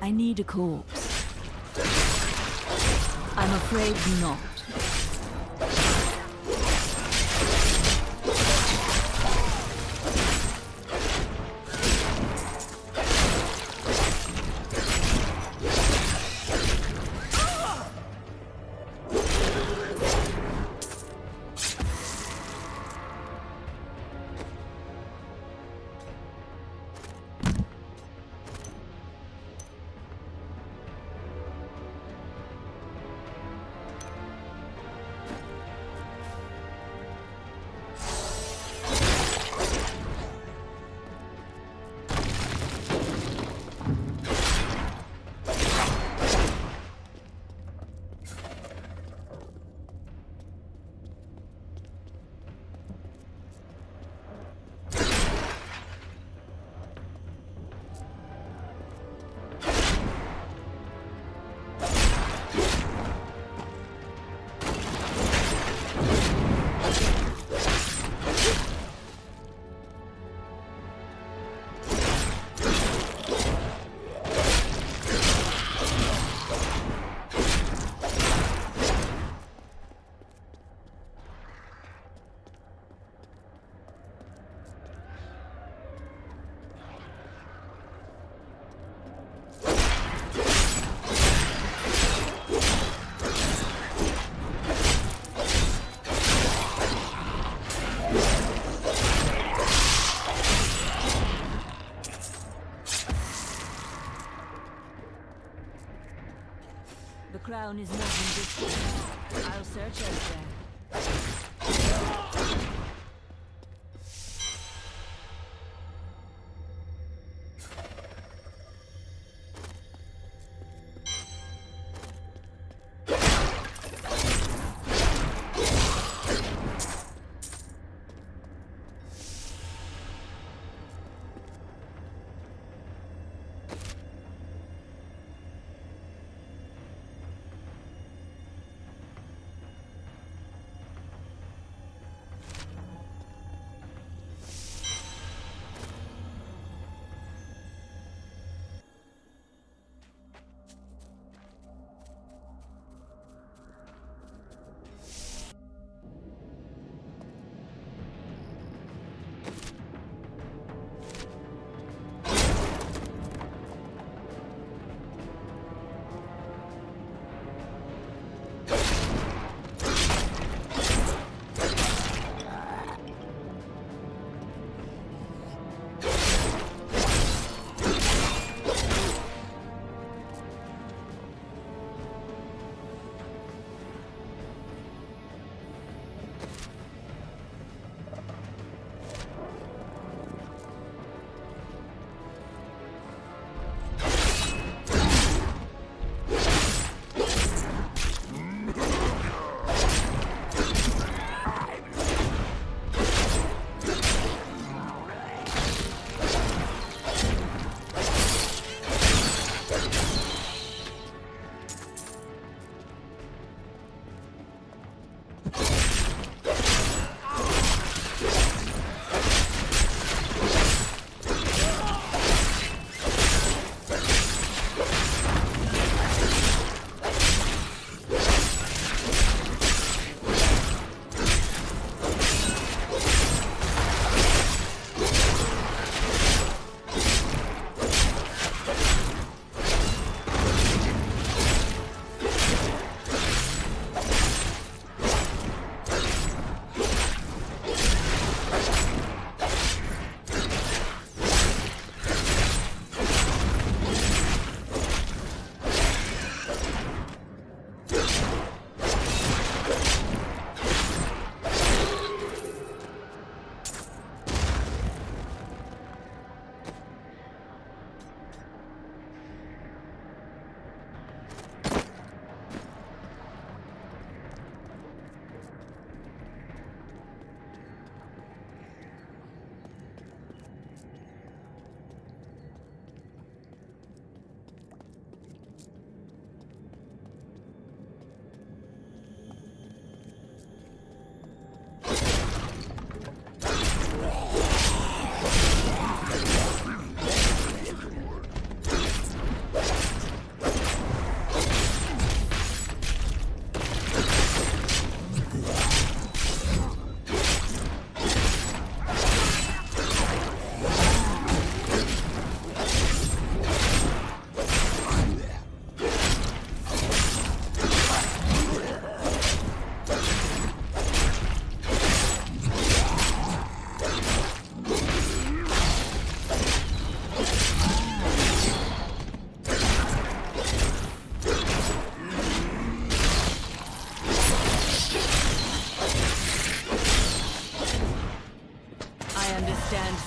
I need a corpse. I'm afraid not. The crown is not in this place. I'll search elsewhere.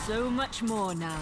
So much more now.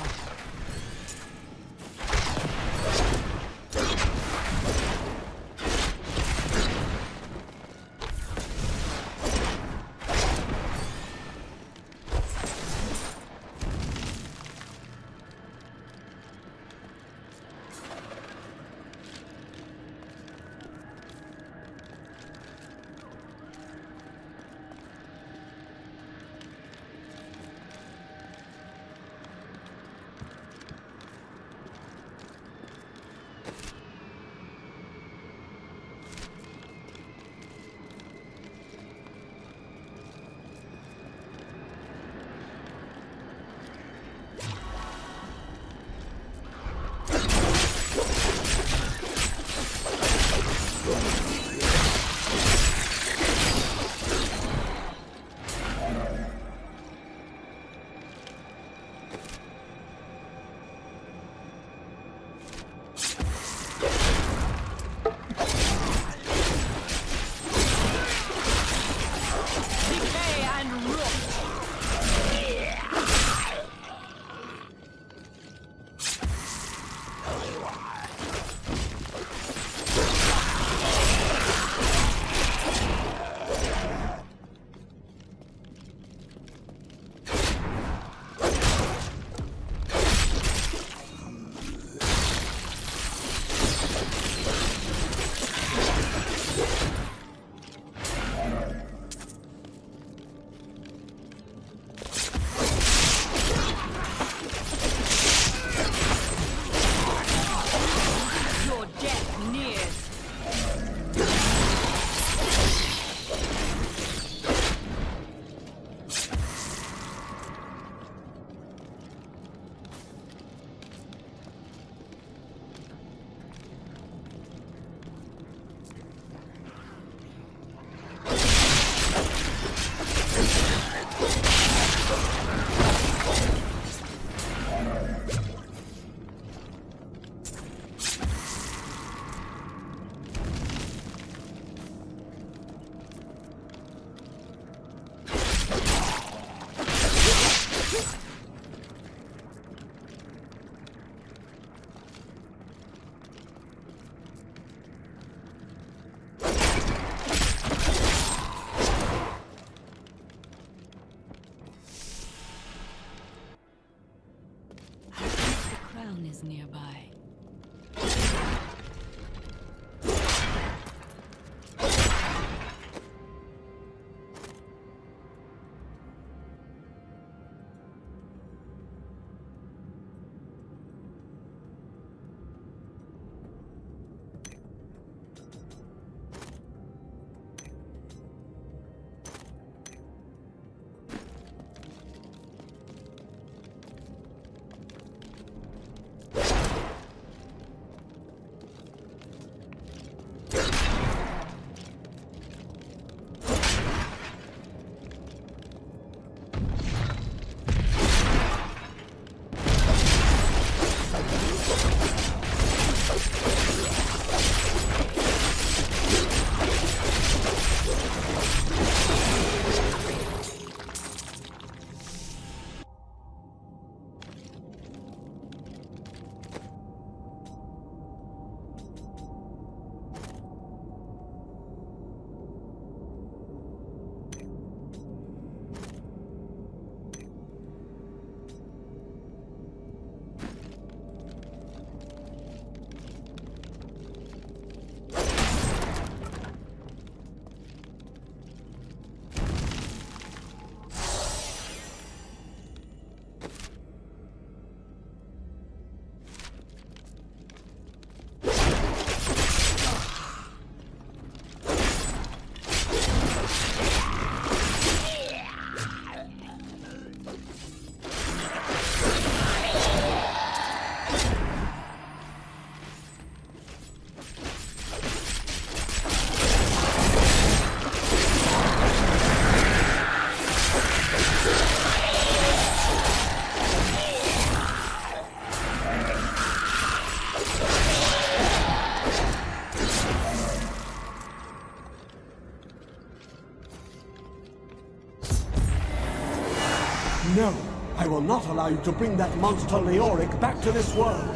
No, I will not allow you to bring that monster Leoric back to this world.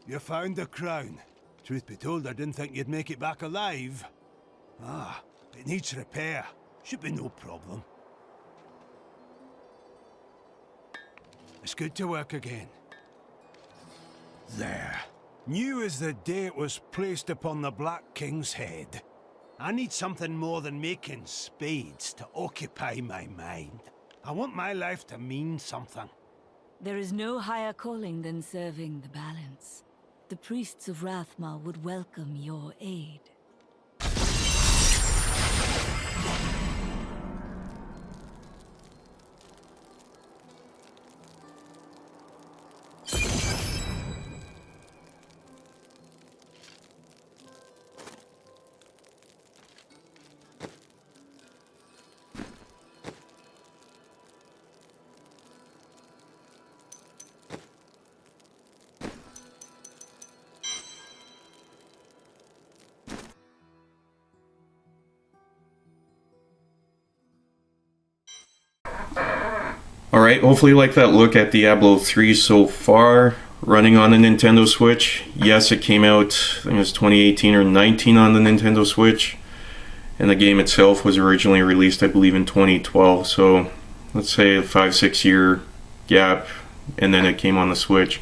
You found the crown. Truth be told, I didn't think you'd make it back alive. Ah, it needs repair. Should be no problem. It's good to work again. There. New as the day it was placed upon the Black King's head. I need something more than making spades to occupy my mind. I want my life to mean something. There is no higher calling than serving the balance. The priests of Rathmar would welcome your aid. Alright, hopefully you like that look at Diablo 3 so far, running on the Nintendo Switch. Yes, it came out, I think it was 2018 or 19 on the Nintendo Switch, and the game itself was originally released, I believe, in 2012, so let's say a 5-6 year gap, and then it came on the Switch.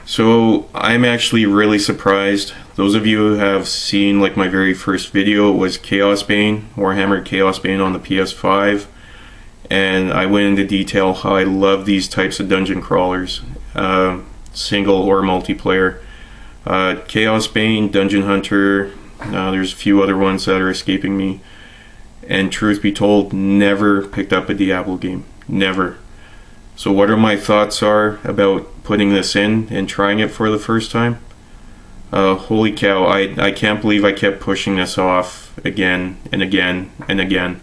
So I'm actually really surprised. Those of you who have seen like my very first video, it was Chaos Bane, Warhammer Chaos Bane on the PS5. And I went into detail how I love these types of dungeon crawlers, single or multiplayer. Chaos Bane, Dungeon Hunter, there's a few other ones that are escaping me. And truth be told, never picked up a Diablo game. Never. So what are my thoughts are about putting this in and trying it for the first time? Holy cow, I can't believe I kept pushing this off again and again and again.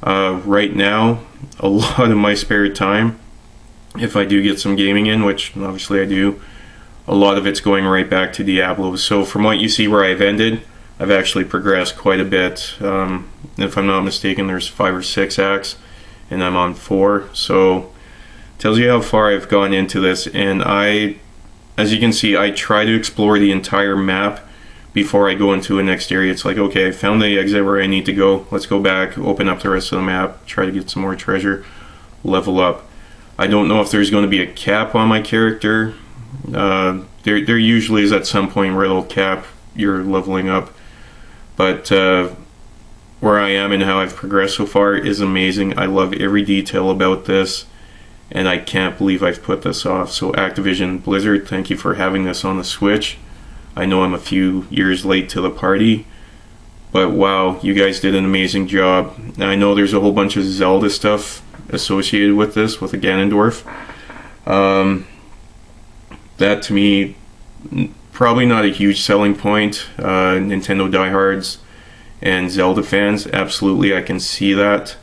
Right now, a lot of my spare time, if I do get some gaming in, which obviously I do, a lot of it's going right back to Diablo. So from what you see where I've ended, I've actually progressed quite a bit. If I'm not mistaken, there's 5 or 6 acts, and I'm on 4. So tells you how far I've gone into this. And as you can see, I try to explore the entire map before I go into a next area. It's like, okay, I found the exit where I need to go. Let's go back, open up the rest of the map, try to get some more treasure, level up. I don't know if there's going to be a cap on my character. There usually is at some point where it'll cap your leveling up. But where I am and how I've progressed so far is amazing. I love every detail about this, and I can't believe I've put this off. So Activision Blizzard, thank you for having this on the Switch. I know I'm a few years late to the party, but wow, you guys did an amazing job. Now, I know there's a whole bunch of Zelda stuff associated with this, with the Ganondorf. That to me, probably not a huge selling point. Nintendo diehards and Zelda fans, absolutely, I can see that.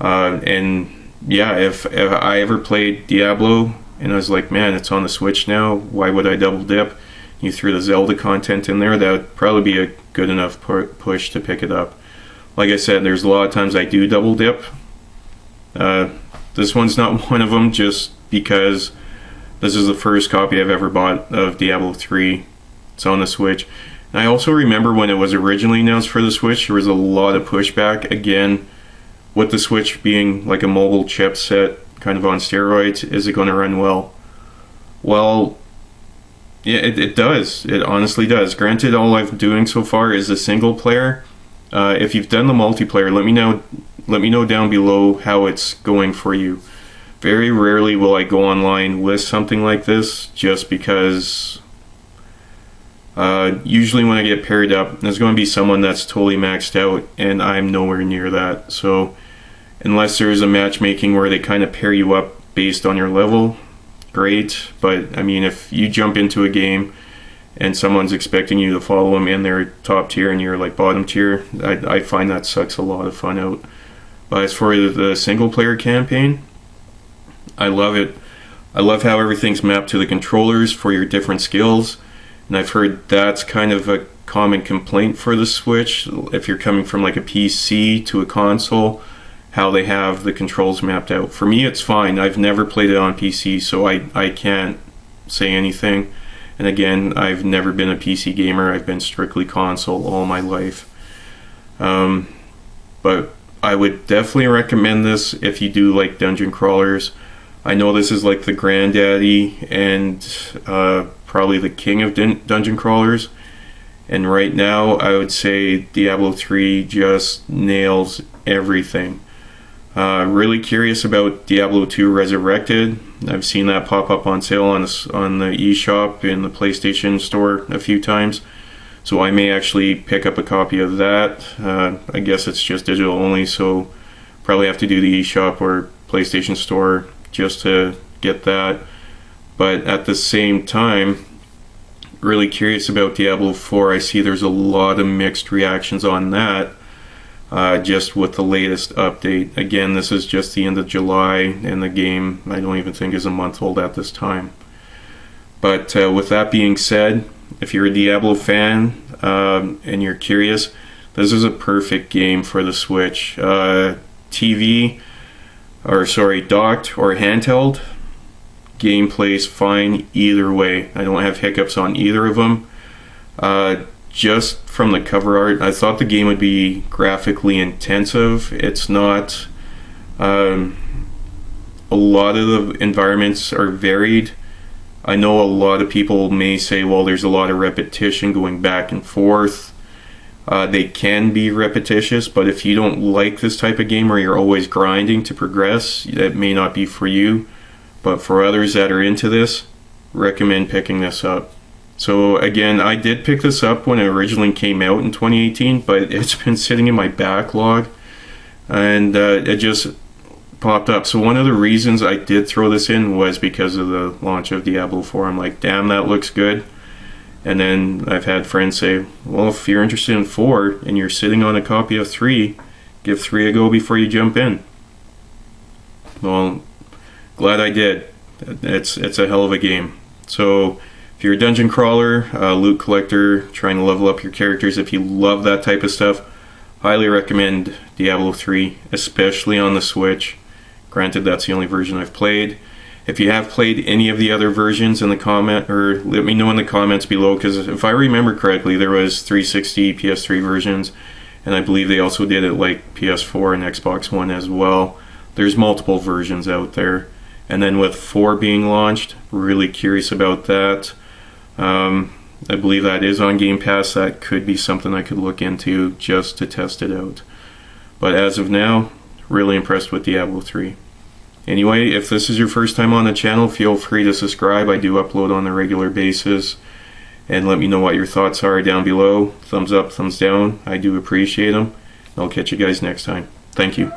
And yeah, if I ever played Diablo and I was like, man, it's on the Switch now, why would I double dip? You threw the Zelda content in there, that would probably be a good enough push to pick it up. Like I said, there's a lot of times I do double dip. This one's not one of them, just because this is the first copy I've ever bought of Diablo 3. It's on the Switch. And I also remember when it was originally announced for the Switch, there was a lot of pushback. Again, with the Switch being like a mobile chipset, kind of on steroids, is it going to run well? Well, yeah, it does. It honestly does. Granted, all I'm doing so far is a single player. If you've done the multiplayer, let me know down below how it's going for you. Very rarely will I go online with something like this, just because usually when I get paired up, there's going to be someone that's totally maxed out, and I'm nowhere near that. So unless there's a matchmaking where they kind of pair you up based on your level, great. But I mean, if you jump into a game and someone's expecting you to follow them and they're top tier and you're like bottom tier, I find that sucks a lot of fun out. But as for the single player campaign, I love it. I love how everything's mapped to the controllers for your different skills, and I've heard that's kind of a common complaint for the Switch. If you're coming from like a PC to a console, how they have the controls mapped out. For me, it's fine. I've never played it on PC, so I can't say anything. And again, I've never been a PC gamer. I've been strictly console all my life. But I would definitely recommend this if you do like dungeon crawlers. I know this is like the granddaddy and probably the king of dungeon crawlers. And right now, I would say Diablo 3 just nails everything. Really curious about Diablo 2 Resurrected. I've seen that pop up on sale on the eShop in the PlayStation Store a few times. So I may actually pick up a copy of that. I guess it's just digital only, so probably have to do the eShop or PlayStation Store just to get that. But at the same time, really curious about Diablo 4. I see there's a lot of mixed reactions on that, just with the latest update. Again, this is just the end of July, and the game I don't even think is a month old at this time. But with that being said, if you're a Diablo fan and you're curious, this is a perfect game for the Switch. Docked or handheld, gameplay's fine either way. I don't have hiccups on either of them. Just from the cover art, I thought the game would be graphically intensive. It's not. A lot of the environments are varied. I know a lot of people may say, well, there's a lot of repetition going back and forth. They can be repetitious, but if you don't like this type of game where you're always grinding to progress, that may not be for you. But for others that are into this, recommend picking this up. So again, I did pick this up when it originally came out in 2018, but it's been sitting in my backlog, and it just popped up. So one of the reasons I did throw this in was because of the launch of Diablo 4. I'm like, damn, that looks good. And then I've had friends say, well, if you're interested in 4 and you're sitting on a copy of 3, give 3 a go before you jump in. Well, glad I did. It's a hell of a game. So if you're a dungeon crawler, loot collector, trying to level up your characters, if you love that type of stuff, highly recommend Diablo 3, especially on the Switch. Granted, that's the only version I've played. If you have played any of the other versions in the comment, or let me know in the comments below, because if I remember correctly, there was 360, PS3 versions, and I believe they also did it like PS4 and Xbox One as well. There's multiple versions out there. And then with 4 being launched, really curious about that. I believe that is on Game Pass. That could be something I could look into just to test it out. But as of now, really impressed with Diablo 3. Anyway, if this is your first time on the channel, feel free to subscribe. I do upload on a regular basis. And let me know what your thoughts are down below. Thumbs up, thumbs down. I do appreciate them. I'll catch you guys next time. Thank you.